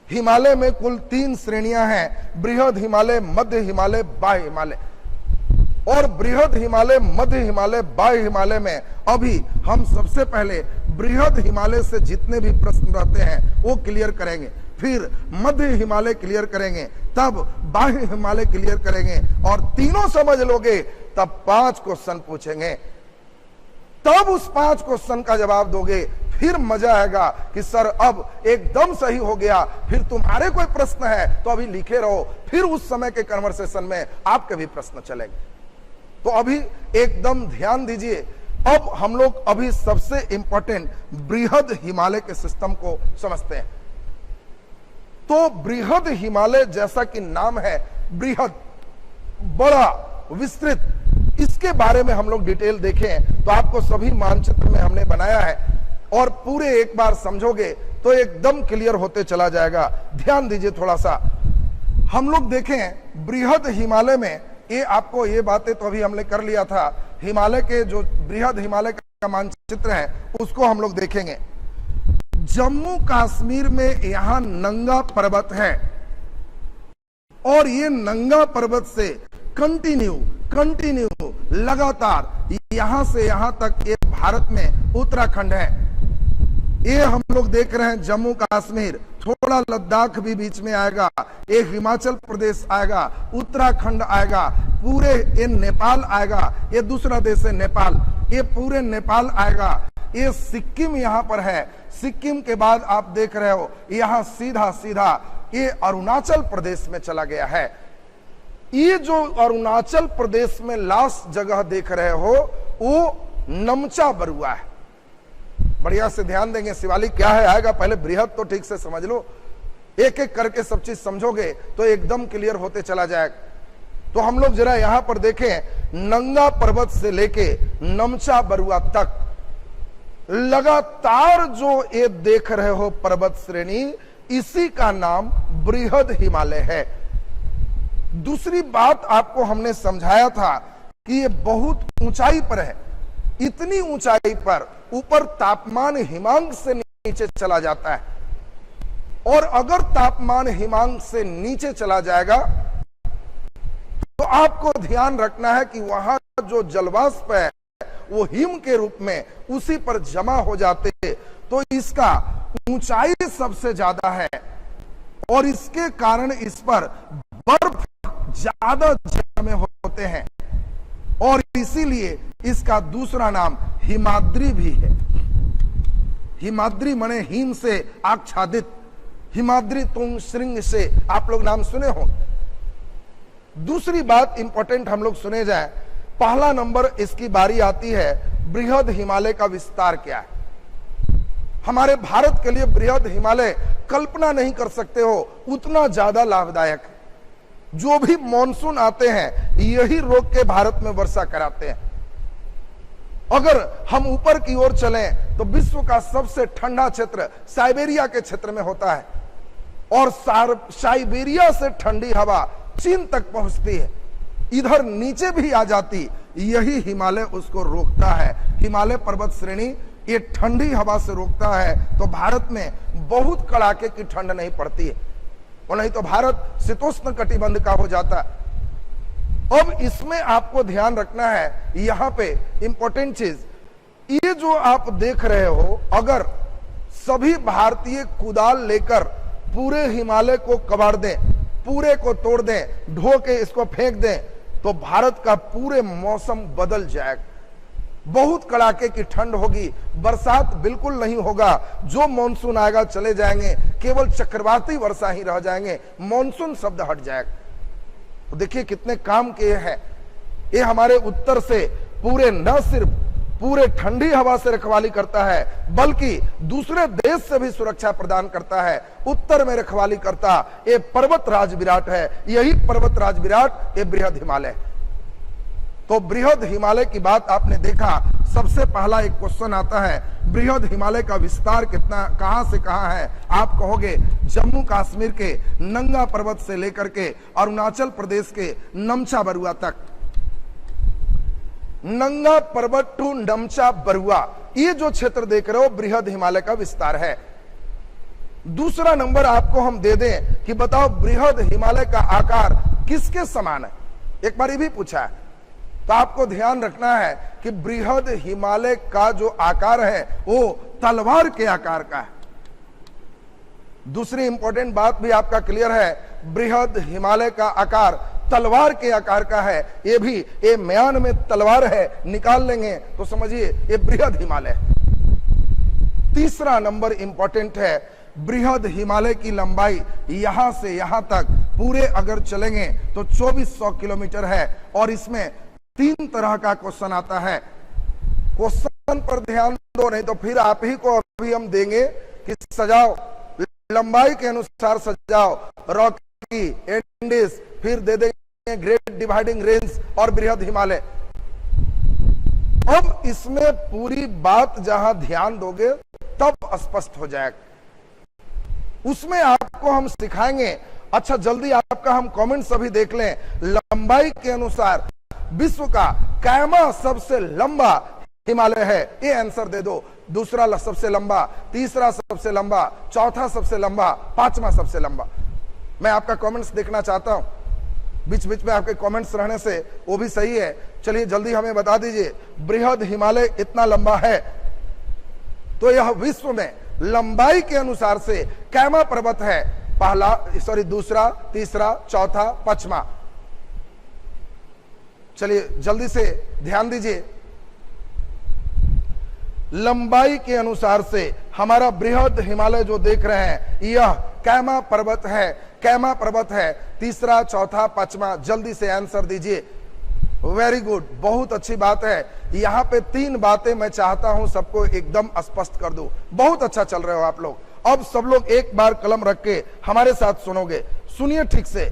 हिमालय में कुल 3 श्रेणियां हैं, बृहद हिमालय, मध्य हिमालय, बाह्य हिमालय। और बृहद हिमालय, मध्य हिमालय, बाह्य हिमालय में अभी हम सबसे पहले बृहद हिमालय से जितने भी प्रश्न रहते हैं वो क्लियर करेंगे, फिर मध्य हिमालय क्लियर करेंगे, तब बाह्य हिमालय क्लियर करेंगे और तीनों समझ लोगे तब 5 क्वेश्चन पूछेंगे। तब उस 5 क्वेश्चन का जवाब दोगे, फिर मजा आएगा कि सर अब एकदम सही हो गया। फिर तुम्हारे कोई प्रश्न है तो अभी लिखे रहो, फिर उस समय के कन्वर्सेशन में आपके भी प्रश्न चलेंगे। तो अभी एकदम ध्यान दीजिए। अब हम लोग अभी सबसे इंपॉर्टेंट बृहद हिमालय के सिस्टम को समझते हैं। तो बृहद हिमालय जैसा कि नाम है, बृहद, बड़ा, विस्तृत, इसके बारे में हम लोग डिटेल देखें तो आपको सभी मानचित्र में हमने बनाया है और पूरे एक बार समझोगे तो एकदम क्लियर होते चला जाएगा। ध्यान दीजिए थोड़ा सा। हम लोग देखें बृहद हिमालय में, ये आपको ये बातें तो अभी हमने कर लिया था। हिमालय के जो बृहद हिमालय का मानचित्र है उसको हम लोग देखेंगे। जम्मू कश्मीर में यहां नंगा पर्वत है और ये नंगा पर्वत से कंटिन्यू लगातार यहां से यहां तक ये भारत में उत्तराखंड है। ये हम लोग देख रहे हैं जम्मू कश्मीर, थोड़ा लद्दाख भी बीच में आएगा, ये हिमाचल प्रदेश आएगा, उत्तराखंड आएगा, पूरे ये नेपाल आएगा, ये दूसरा देश है नेपाल, ये पूरे नेपाल आएगा, ये सिक्किम यहां पर है। सिक्किम के बाद आप देख रहे हो यहां सीधा सीधा ये अरुणाचल प्रदेश में चला गया है। ये जो अरुणाचल प्रदेश में लास्ट जगह देख रहे हो वो नमचा बरुआ है। बढ़िया से ध्यान देंगे, शिवालिक क्या है आएगा, पहले बृहद तो ठीक से समझ लो, एक एक करके सब चीज समझोगे तो एकदम क्लियर होते चला जाएगा। तो हम लोग जरा यहां पर देखें, नंगा पर्वत से लेके नमचा बरुआ तक लगातार जो ये देख रहे हो पर्वत श्रेणी, इसी का नाम बृहद हिमालय है। दूसरी बात आपको हमने समझाया था कि ये बहुत ऊंचाई पर है। इतनी ऊंचाई पर ऊपर तापमान हिमांक से नीचे चला जाता है और अगर तापमान हिमांक से नीचे चला जाएगा तो आपको ध्यान रखना है कि वहां जो जलवाष्प है वो हिम के रूप में उसी पर जमा हो जाते, तो इसका ऊंचाई सबसे ज्यादा है और इसके कारण इस पर बर्फ ज्यादा जमे होते हैं और इसीलिए इसका दूसरा नाम हिमाद्री भी है। हिमाद्री माने हिम से आच्छादित, हिमाद्री तुंग श्रृंग से आप लोग नाम सुने हो। दूसरी बात इंपॉर्टेंट हम लोग सुने जाए, पहला नंबर इसकी बारी आती है, बृहद हिमालय का विस्तार क्या है। हमारे भारत के लिए बृहद हिमालय कल्पना नहीं कर सकते हो, उतना ज्यादा लाभदायक है। जो भी मॉनसून आते हैं यही रोक के भारत में वर्षा कराते हैं। अगर हम ऊपर की ओर चलें तो विश्व का सबसे ठंडा क्षेत्र साइबेरिया के क्षेत्र में होता है, और साइबेरिया से ठंडी हवा चीन तक पहुंचती है, इधर नीचे भी आ जाती, यही हिमालय उसको रोकता है। हिमालय पर्वत श्रेणी ये ठंडी हवा से रोकता है, तो भारत में बहुत कड़ाके की ठंड नहीं पड़ती है, और नहीं तो भारत शीतोष्ण कटिबंध का हो जाता। अब इसमें आपको ध्यान रखना है, यहां पे इंपॉर्टेंट चीज, ये जो आप देख रहे हो, अगर सभी भारतीय कुदाल लेकर पूरे हिमालय को कबाड़ दें, पूरे को तोड़ दें, ढो के इसको फेंक दें, तो भारत का पूरे मौसम बदल जाएगा। बहुत कड़ाके की ठंड होगी, बरसात बिल्कुल नहीं होगा, जो मॉनसून आएगा चले जाएंगे, केवल चक्रवाती वर्षा ही रह जाएंगे, मॉनसून शब्द हट जाएगा। तो देखिए कितने काम किए हैं। ये हमारे उत्तर से पूरे, न सिर्फ पूरे ठंडी हवा से रखवाली करता है, बल्कि दूसरे देश से भी सुरक्षा प्रदान करता है। उत्तर में रखवाली करता ये पर्वत राज विराट है, यही पर्वत राज विराट ये बृहद हिमालय। तो बृहद हिमालय की बात आपने देखा, सबसे पहला एक क्वेश्चन आता है, बृहद हिमालय का विस्तार कितना, कहां से कहां है? आप कहोगे जम्मू कश्मीर के नंगा पर्वत से लेकर के अरुणाचल प्रदेश के नमचा बरुआ तक। नंगा पर्वत टू नमचा बरुआ, ये जो क्षेत्र देख रहे हो बृहद हिमालय का विस्तार है। दूसरा नंबर आपको हम दे दें कि बताओ बृहद हिमालय का आकार किसके समान है? एक बार ये भी पूछा है, तो आपको ध्यान रखना है कि बृहद हिमालय का जो आकार है वो तलवार के आकार का है। दूसरी इंपॉर्टेंट बात भी आपका क्लियर है, बृहद हिमालय का आकार तलवार के आकार का है। ये भी ये म्यान में तलवार है, निकाल लेंगे तो समझिए ये बृहद हिमालय। तीसरा नंबर इंपॉर्टेंट है, बृहद हिमालय की लंबाई यहां से यहां तक पूरे अगर चलेंगे तो 2400 किलोमीटर है, और इसमें 3 तरह का क्वेश्चन आता है। क्वेश्चन पर ध्यान दो, नहीं तो फिर आप ही को अभी हम देंगे कि सजाओ, लंबाई के अनुसार सजाओ, रॉकी, एंडीज, फिर दे देंगे ग्रेट डिवाइडिंग रेंज और बृहद हिमालय। अब इसमें पूरी बात जहां ध्यान दोगे तब स्पष्ट हो जाएगा। उसमें आपको हम सिखाएंगे। अच्छा जल्दी आपका हम कमेंट्स अभी देख लें। लंबाई के अनुसार विश्व का कैमा सबसे लंबा हिमालय है, ये आंसर दे दो। दूसरा सबसे लंबा, तीसरा सबसे लंबा, चौथा सबसे लंबा, पांचवा सबसे लंबा। मैं आपका कमेंट्स देखना चाहता हूं, बीच बीच में आपके कमेंट्स रहने से वो भी सही है। चलिए जल्दी हमें बता दीजिए, बृहद हिमालय इतना लंबा है, तो यह विश्व में लंबाई के अनुसार से कैमा पर्वत है, पहला, सॉरी दूसरा, तीसरा, चौथा, पांचवा। चलिए जल्दी से ध्यान दीजिए। लंबाई के अनुसार से हमारा बृहद हिमालय जो देख रहे हैं यह कैमा पर्वत है, कैमा पर्वत है, तीसरा, चौथा, पांचवा। जल्दी से आंसर दीजिए। वेरी गुड, बहुत अच्छी बात है। यहां पे 3 बातें मैं चाहता हूं सबको एकदम स्पष्ट कर दूं। बहुत अच्छा चल रहे हो आप लोग। अब सब लोग एक बार कलम रख के हमारे साथ सुनोगे, सुनिए ठीक से।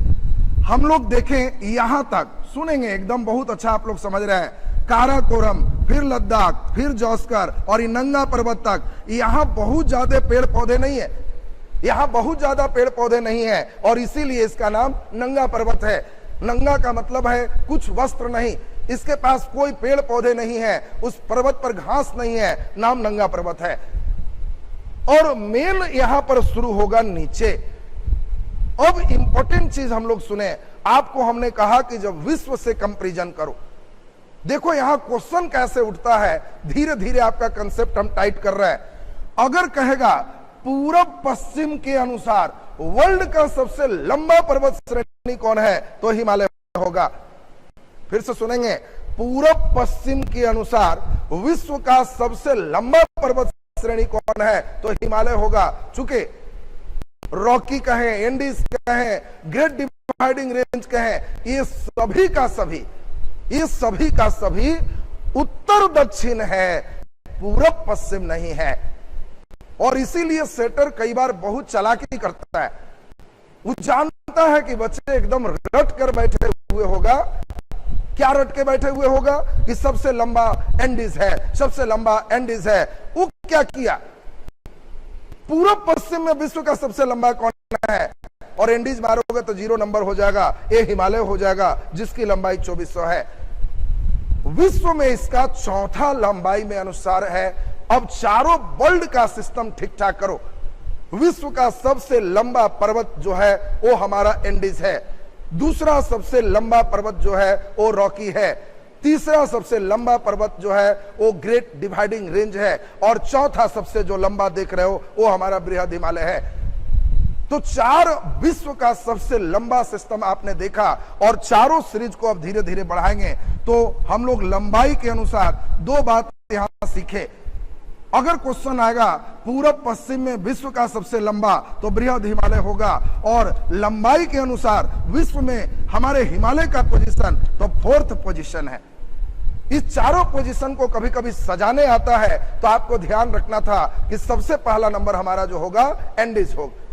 हम लोग देखें यहां तक, सुनेंगे एकदम, बहुत अच्छा आप लोग समझ रहे हैं। काराकोरम, फिर लद्दाख, फिर जौस्कर और नंगा पर्वत तक, यहां बहुत ज्यादा पेड़ पौधे नहीं है, यहां बहुत ज्यादा पेड़ पौधे नहीं है, और इसीलिए इसका नाम नंगा पर्वत है। नंगा का मतलब है कुछ वस्त्र नहीं, इसके पास कोई पेड़ पौधे नहीं है, उस पर्वत पर घास नहीं है, नाम नंगा पर्वत है। और मेन यहां पर शुरू होगा नीचे। अब इंपॉर्टेंट चीज हम लोग सुने, आपको हमने कहा कि जब विश्व से कंपैरिजन करो, देखो यहां क्वेश्चन कैसे उठता है, धीरे धीरे आपका कंसेप्ट हम टाइट कर रहे हैं। अगर कहेगा पूरब पश्चिम के अनुसार वर्ल्ड का सबसे लंबा पर्वत श्रेणी कौन है, तो हिमालय होगा। फिर से सुनेंगे, पूरब पश्चिम के अनुसार विश्व का सबसे लंबा पर्वत श्रेणी कौन है, तो हिमालय होगा। चूंकि रॉकी कहें, एंडीज कहें, ग्रेट डिवाइडिंग रेंज कहें, ये सभी का सभी, ये सभी का सभी उत्तर दक्षिण है, पूरब पश्चिम नहीं है। और इसीलिए सेटर कई बार बहुत चालाकी करता है। वो जानता है कि बच्चे एकदम रट कर बैठे हुए होगा। क्या रट के बैठे हुए होगा कि सबसे लंबा एंडीज है, सबसे लंबा एंडीज है। वो क्या किया, पूरब पश्चिम में विश्व का सबसे लंबा कौन है, और एंडीज मारोगे तो 0 नंबर हो जाएगा, ये हिमालय हो जाएगा जिसकी लंबाई 2400 है। विश्व में इसका चौथा लंबाई में अनुसार है। अब चारों वर्ल्ड का सिस्टम ठीक ठाक करो। विश्व का सबसे लंबा पर्वत जो है वो हमारा एंडीज है, दूसरा सबसे लंबा पर्वत जो है वो रॉकी है, तीसरा सबसे लंबा पर्वत जो है वो ग्रेट डिवाइडिंग रेंज है, और चौथा सबसे जो लंबा देख रहे हो वो हमारा बृहद हिमालय है। तो 4 विश्व का सबसे लंबा सिस्टम आपने देखा, और चारों सीरीज को अब धीरे धीरे बढ़ाएंगे। तो हम लोग लंबाई के अनुसार 2 बात यहां सीखे। अगर क्वेश्चन आएगा पूरब पश्चिम में विश्व का सबसे लंबा, तो बृहद हिमालय होगा, और लंबाई के अनुसार विश्व में हमारे हिमालय का पोजीशन तो 4th पोजीशन है। इस चारों पोजीशन को कभी कभी सजाने आता है, तो आपको ध्यान रखना था कि सबसे पहला नंबर हमारा जो होगा एंडीज होगा,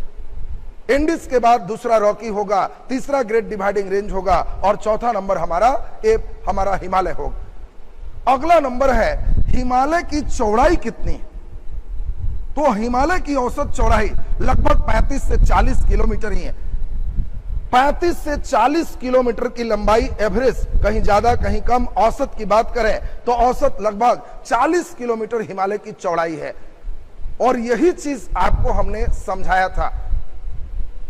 एंडीज के बाद दूसरा रॉकी होगा, तीसरा ग्रेट डिवाइडिंग रेंज होगा, और चौथा नंबर हमारा हिमालय होगा। अगला नंबर है हिमालय की चौड़ाई कितनी। तो हिमालय की औसत चौड़ाई लगभग 35 से 40 किलोमीटर ही है। 35 से 40 किलोमीटर की लंबाई एवरेज, कहीं ज्यादा कहीं कम, औसत की बात करें तो औसत लगभग 40 किलोमीटर हिमालय की चौड़ाई है। और यही चीज आपको हमने समझाया था,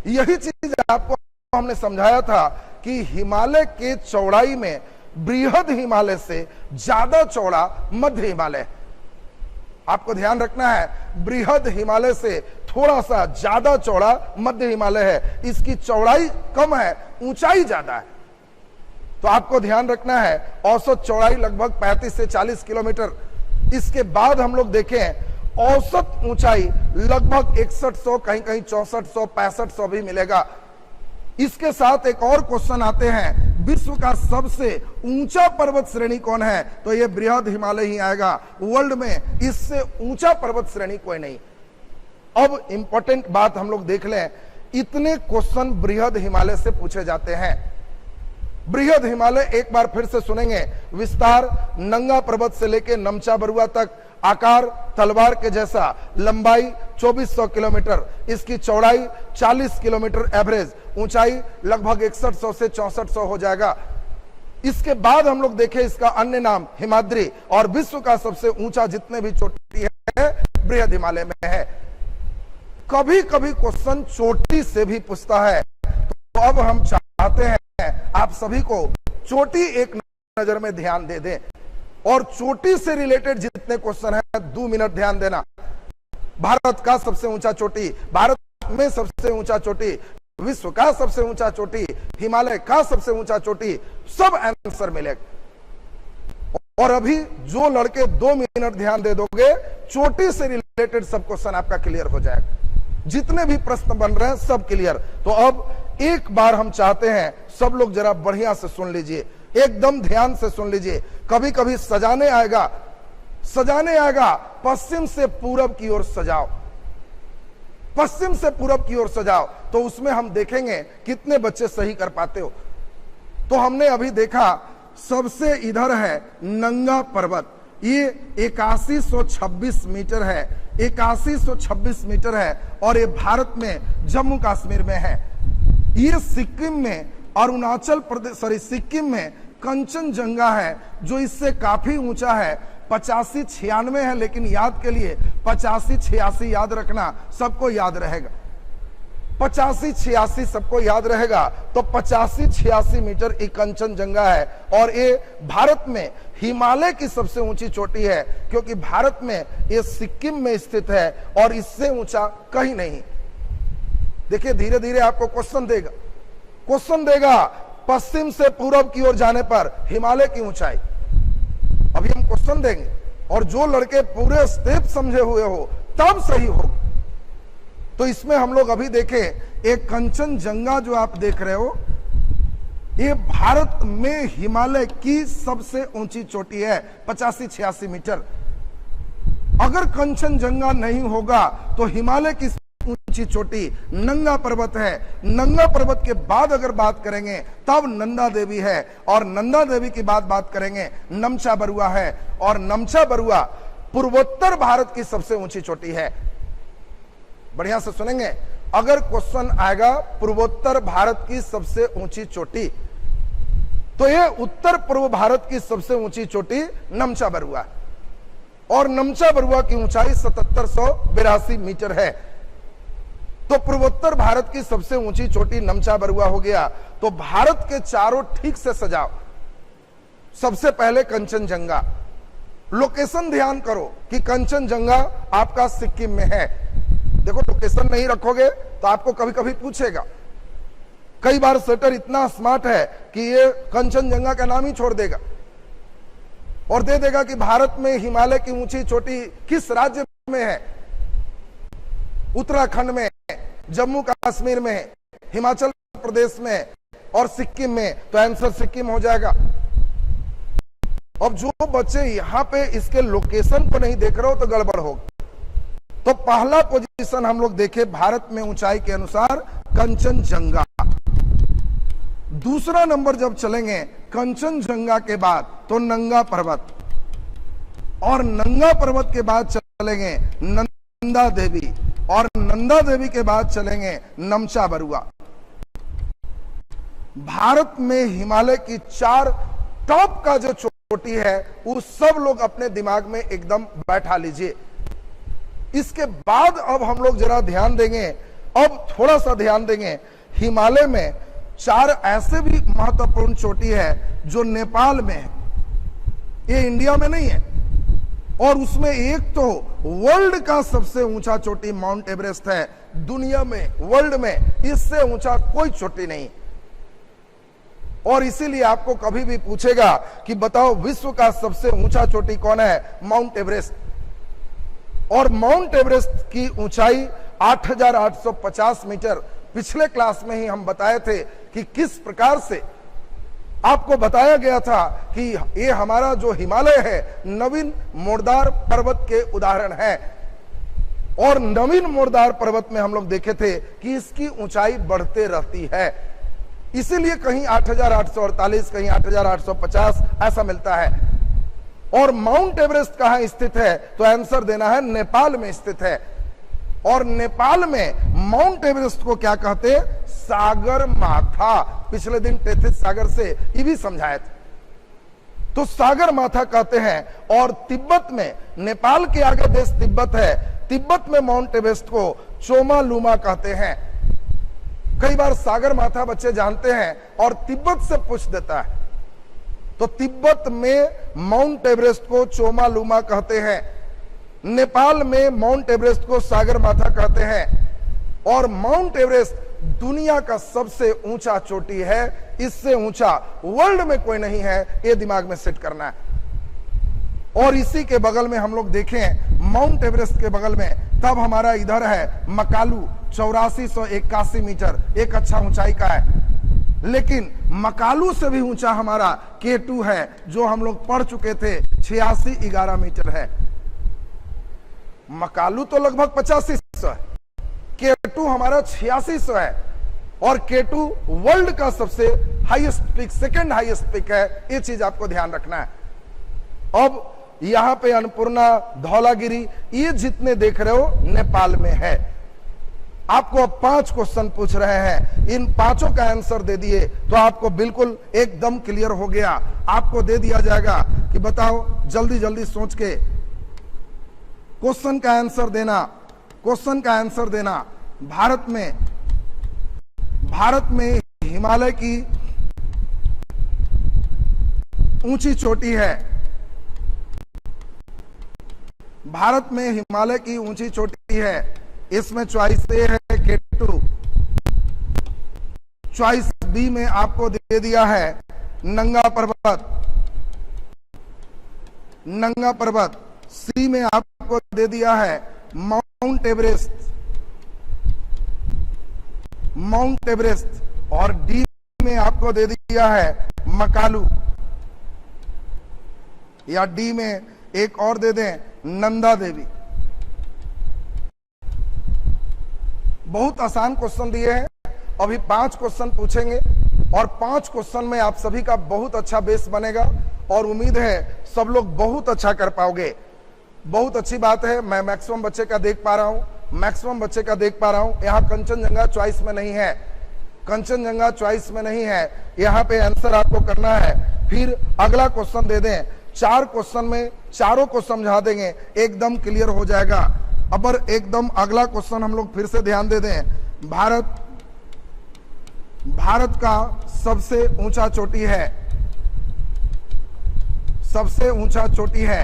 यही चीज आपको हमने समझाया था कि हिमालय के चौड़ाई में बृहद हिमालय से ज्यादा चौड़ा मध्य हिमालय। आपको ध्यान रखना है, बृहद हिमालय से थोड़ा सा ज्यादा चौड़ा मध्य हिमालय है। इसकी चौड़ाई कम है, ऊंचाई ज्यादा है। तो आपको ध्यान रखना है, औसत चौड़ाई लगभग 35 से 40 किलोमीटर। इसके बाद हम लोग देखें औसत ऊंचाई लगभग 6100, कहीं कहीं 6400, 6500 भी मिलेगा। इसके साथ एक और क्वेश्चन आते हैं, विश्व का सबसे ऊंचा पर्वत श्रेणी कौन है, तो ये बृहद हिमालय ही आएगा। वर्ल्ड में इससे ऊंचा पर्वत श्रेणी कोई नहीं। अब इंपॉर्टेंट बात हम लोग देख लें, इतने क्वेश्चन बृहद हिमालय से पूछे जाते हैं। बृहद हिमालय एक बार फिर से सुनेंगे, विस्तार नंगा पर्वत से लेकर नमचा बरुआ तक, आकार तलवार के जैसा, लंबाई 2400 किलोमीटर, इसकी चौड़ाई 40 किलोमीटर एवरेज, ऊंचाई लगभग 6100 से 6400 हो जाएगा। इसके बाद हम लोग देखें इसका अन्य नाम हिमाद्री, और विश्व का सबसे ऊंचा जितने भी चोटी है बृहद हिमालय में है। कभी कभी क्वेश्चन चोटी से भी पूछता है, तो अब हम चाहते हैं आप सभी को चोटी एक नजर में ध्यान दे दें, और चोटी से रिलेटेड जितने क्वेश्चन हैं 2 मिनट ध्यान देना। भारत का सबसे ऊंचा चोटी, भारत में सबसे ऊंचा चोटी, विश्व का सबसे ऊंचा चोटी, हिमालय का सबसे ऊंचा चोटी, सब आंसर मिलेगा। और अभी जो लड़के 2 मिनट ध्यान दे दोगे, चोटी से रिलेटेड सब क्वेश्चन आपका क्लियर हो जाएगा। जितने भी प्रश्न बन रहे हैं सब क्लियर। तो अब एक बार हम चाहते हैं सब लोग जरा बढ़िया से सुन लीजिए, एकदम ध्यान से सुन लीजिए। कभी कभी सजाने आएगा, पश्चिम से पूरब की ओर सजाओ, पश्चिम से पूरब की ओर सजाओ, तो उसमें हम देखेंगे कितने बच्चे सही कर पाते हो। तो हमने अभी देखा सबसे इधर है नंगा पर्वत, ये 8126 मीटर है, 8126 मीटर है, और ये भारत में जम्मू कश्मीर में है। ये सिक्किम में अरुणाचल प्रदेश, सिक्किम में कंचनजंगा है जो इससे काफी ऊंचा है, 85-96 है, लेकिन याद के लिए 85-86 याद रखना, सबको याद रहेगा। 85-86 सबको याद रहेगा। तो 85-86 मीटर ये कंचनजंगा है, और ये भारत में हिमालय की सबसे ऊंची चोटी है, क्योंकि भारत में ये सिक्किम में स्थित है और इससे ऊंचा कहीं नहीं। देखिए धीरे धीरे आपको क्वेश्चन देगा पश्चिम से पूरब की ओर जाने पर हिमालय की ऊंचाई। अभी हम क्वेश्चन देंगे, और जो लड़के पूरे स्टेप समझे हुए हो तब सही होगा। तो इसमें हम लोग अभी देखें, एक कंचनजंगा जो आप देख रहे हो, ये भारत में हिमालय की सबसे ऊंची चोटी है, 85-86 मीटर। अगर कंचनजंगा नहीं होगा तो हिमालय की ऊंची चोटी नंगा पर्वत है। नंगा पर्वत के बाद अगर बात करेंगे तब नंदा देवी है, और नंदा देवी की बात करेंगे नमचा बरुआ है, और नमचा बरुआ पूर्वोत्तर भारत की सबसे ऊंची चोटी है। बढ़िया से सुनेंगे, अगर क्वेश्चन आएगा पूर्वोत्तर भारत की सबसे ऊंची चोटी, तो ये उत्तर पूर्व भारत की सबसे ऊंची चोटी नमचा बरुआ, और नमचा बरुआ की ऊंचाई 7782 मीटर है। तो पूर्वोत्तर भारत की सबसे ऊंची चोटी नमचा बरुआ हो गया। तो भारत के चारों ठीक से सजाओ। सबसे पहले कंचनजंगा, लोकेशन ध्यान करो कि कंचनजंगा आपका सिक्किम में है। देखो लोकेशन नहीं रखोगे तो आपको कभी कभी पूछेगा। कई बार सेटर इतना स्मार्ट है कि ये कंचनजंगा का नाम ही छोड़ देगा और दे देगा कि भारत में हिमालय की ऊंची चोटी किस राज्य में है, उत्तराखंड में, जम्मू कश्मीर में, हिमाचल प्रदेश में और सिक्किम में। तो आंसर सिक्किम हो जाएगा। अब जो बच्चे यहां पे इसके लोकेशन को नहीं देख रहे हो तो गड़बड़ होगा। तो पहला पोजीशन हम लोग देखे भारत में ऊंचाई के अनुसार कंचनजंगा। दूसरा नंबर जब चलेंगे कंचनजंगा के बाद तो नंगा पर्वत, और नंगा पर्वत के बाद चलेंगे नंदा देवी, और नंदा देवी के बाद चलेंगे नमचा बरुआ। भारत में हिमालय की 4 टॉप का जो चोटी है वो सब लोग अपने दिमाग में एकदम बैठा लीजिए। इसके बाद अब हम लोग जरा ध्यान देंगे, अब थोड़ा सा ध्यान देंगे। हिमालय में 4 ऐसे भी महत्वपूर्ण चोटी है जो नेपाल में है, ये इंडिया में नहीं है। और उसमें एक तो वर्ल्ड का सबसे ऊंचा चोटी माउंट एवरेस्ट है। दुनिया में, वर्ल्ड में इससे ऊंचा कोई चोटी नहीं। और इसीलिए आपको कभी भी पूछेगा कि बताओ विश्व का सबसे ऊंचा चोटी कौन है, माउंट एवरेस्ट। और माउंट एवरेस्ट की ऊंचाई 8850 मीटर। पिछले क्लास में ही हम बताए थे कि किस प्रकार से आपको बताया गया था कि ये हमारा जो हिमालय है नवीन मोरदार पर्वत के उदाहरण है। और नवीन मोरदार पर्वत में हम लोग देखे थे कि इसकी ऊंचाई बढ़ते रहती है, इसीलिए कहीं 8848, कहीं 8850 ऐसा मिलता है। और माउंट एवरेस्ट कहां स्थित है, तो आंसर देना है नेपाल में स्थित है। और नेपाल में माउंट एवरेस्ट को क्या कहते हैं, सागर माथा। पिछले दिन टेथिस सागर से ये भी समझाया था। तो सागर माथा कहते हैं। और तिब्बत में, नेपाल के आगे देश तिब्बत है, तिब्बत में माउंट एवरेस्ट को चोमा लुमा कहते हैं। कई बार सागर माथा बच्चे जानते हैं और तिब्बत से पूछ देता है। तो तिब्बत में माउंट एवरेस्ट को चोमा लुमा कहते हैं, नेपाल में माउंट एवरेस्ट को सागर माथा कहते हैं। और माउंट एवरेस्ट दुनिया का सबसे ऊंचा चोटी है, इससे ऊंचा वर्ल्ड में कोई नहीं है, ये दिमाग में सेट करना है। और इसी के बगल में हम लोग देखें, माउंट एवरेस्ट के बगल में तब हमारा इधर है मकालू 8481 मीटर, एक अच्छा ऊंचाई का है। लेकिन मकालू से भी ऊंचा हमारा K2 है, जो हम लोग पढ़ चुके थे, 8611 मीटर है। मकालू तो लगभग 8500 है, K2 हमारा 8600 है। और K2 वर्ल्ड का सबसे highest peak, second highest peak है, ये चीज आपको ध्यान रखना है। अब यहां पे अन्नपूर्णा, धौलागिरी, ये जितने देख रहे हो नेपाल में है। आपको अब 5 क्वेश्चन पूछ रहे हैं, इन 5 का आंसर दे दिए तो आपको बिल्कुल एकदम क्लियर हो गया। आपको दे दिया जाएगा कि बताओ, जल्दी जल्दी सोच के क्वेश्चन का आंसर देना, क्वेश्चन का आंसर देना। भारत में हिमालय की ऊंची चोटी है, भारत में हिमालय की ऊंची चोटी है। इसमें चॉइस ए है K2, चॉइस बी में आपको दे दिया है नंगा पर्वत, नंगा पर्वत। सी में आपको दे दिया है माउंट एवरेस्ट, माउंट एवरेस्ट। और डी में आपको दे दिया है मकालू, या डी में एक और दे दें नंदा देवी। बहुत आसान क्वेश्चन दिए हैं, अभी 5 क्वेश्चन पूछेंगे और 5 क्वेश्चन में आप सभी का बहुत अच्छा बेस बनेगा और उम्मीद है सब लोग बहुत अच्छा कर पाओगे। बहुत अच्छी बात है, मैं मैक्सिमम बच्चे का देख पा रहा हूं, यहाँ कंचनजंगा चॉइस में नहीं है, कंचनजंगा चॉइस में नहीं है, यहाँ पे आंसर आपको करना है। फिर अगला क्वेश्चन दे दें, 4 क्वेश्चन में चारों को समझा देंगे, एकदम क्लियर हो जाएगा। अब एकदम अगला क्वेश्चन हम लोग फिर से ध्यान दे दें, भारत का सबसे ऊंचा चोटी है, सबसे ऊंचा चोटी है,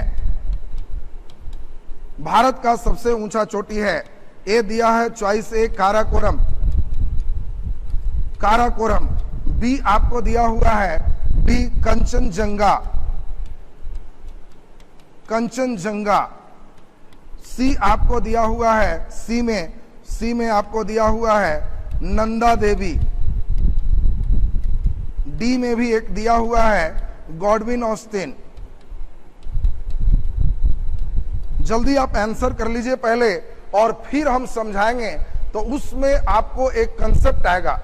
भारत का सबसे ऊंचा चोटी है। ए दिया है चॉइस ए काराकोरम, काराकोरम। बी आपको दिया हुआ है बी कंचनजंगा, कंचनजंगा। सी आपको दिया हुआ है, सी में आपको दिया हुआ है नंदा देवी। डी में भी एक दिया हुआ है गॉडविन ऑस्टिन। जल्दी आप आंसर कर लीजिए पहले और फिर हम समझाएंगे, तो उसमें आपको एक कंसेप्ट आएगा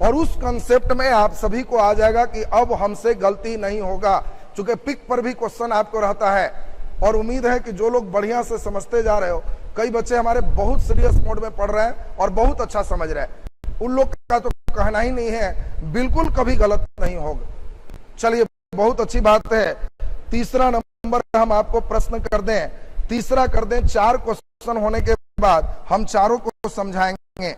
और उस कंसेप्ट में आप सभी को आ जाएगा कि अब हमसे गलती नहीं होगा, क्योंकि पिक पर भी क्वेश्चन आपको रहता है। और उम्मीद है कि जो लोग बढ़िया से समझते जा रहे हो, कई बच्चे हमारे बहुत सीरियस मोड में पढ़ रहे हैं और बहुत अच्छा समझ रहे हैं, उन लोग का तो कहना ही नहीं है, बिल्कुल कभी गलत नहीं होगा। चलिए बहुत अच्छी बात है। तीसरा नंबर हम आपको प्रश्न कर दें, तीसरा कर दें। 4 क्वेश्चन होने के बाद हम चारों को समझाएंगे।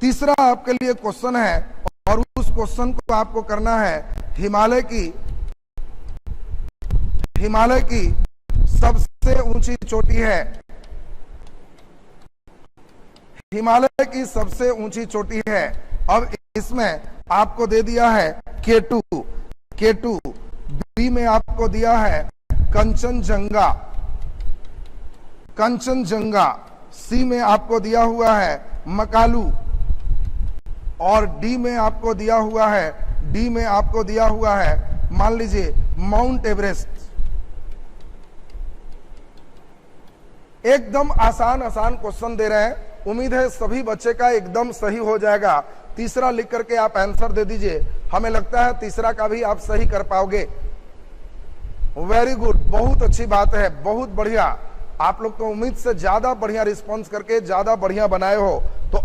तीसरा आपके लिए क्वेश्चन है और उस क्वेश्चन को आपको करना है, हिमालय की सबसे ऊंची चोटी है, हिमालय की सबसे ऊंची चोटी है। अब इसमें आपको दे दिया है K2, बी में आपको दिया है कंचनजंगा, सी में आपको दिया हुआ है मकालू और डी में आपको दिया हुआ है, मान लीजिए माउंट एवरेस्ट। एकदम आसान क्वेश्चन दे रहे हैं, उम्मीद है सभी बच्चे का एकदम सही हो जाएगा। तीसरा लिख करके आप आंसर दे दीजिए, हमें लगता है तीसरा का भी आप सही कर पाओगे। वेरी गुड, बहुत अच्छी बात है, बहुत बढ़िया। आप लोग तो उम्मीद से ज्यादा बढ़िया रिस्पॉन्स करके ज्यादा बढ़िया बनाए हो। तो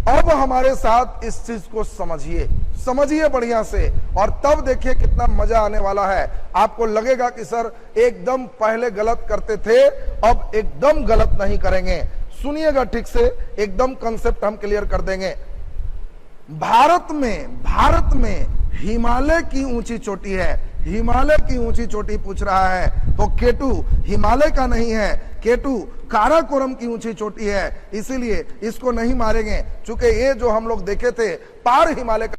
अब हमारे साथ इस चीज को समझिए बढ़िया से, और तब देखिए कितना मजा आने वाला है। आपको लगेगा कि सर एकदम पहले गलत करते थे, अब एकदम गलत नहीं करेंगे। सुनिएगा ठीक से, एकदम कंसेप्ट हम क्लियर कर देंगे। भारत में हिमालय की ऊंची चोटी है, हिमालय की ऊंची चोटी पूछ रहा है, तो K2 हिमालय का नहीं है, K2 काराकोरम की ऊंची चोटी है, इसीलिए इसको नहीं मारेंगे, चूंकि ये जो हम लोग देखे थे पार हिमालय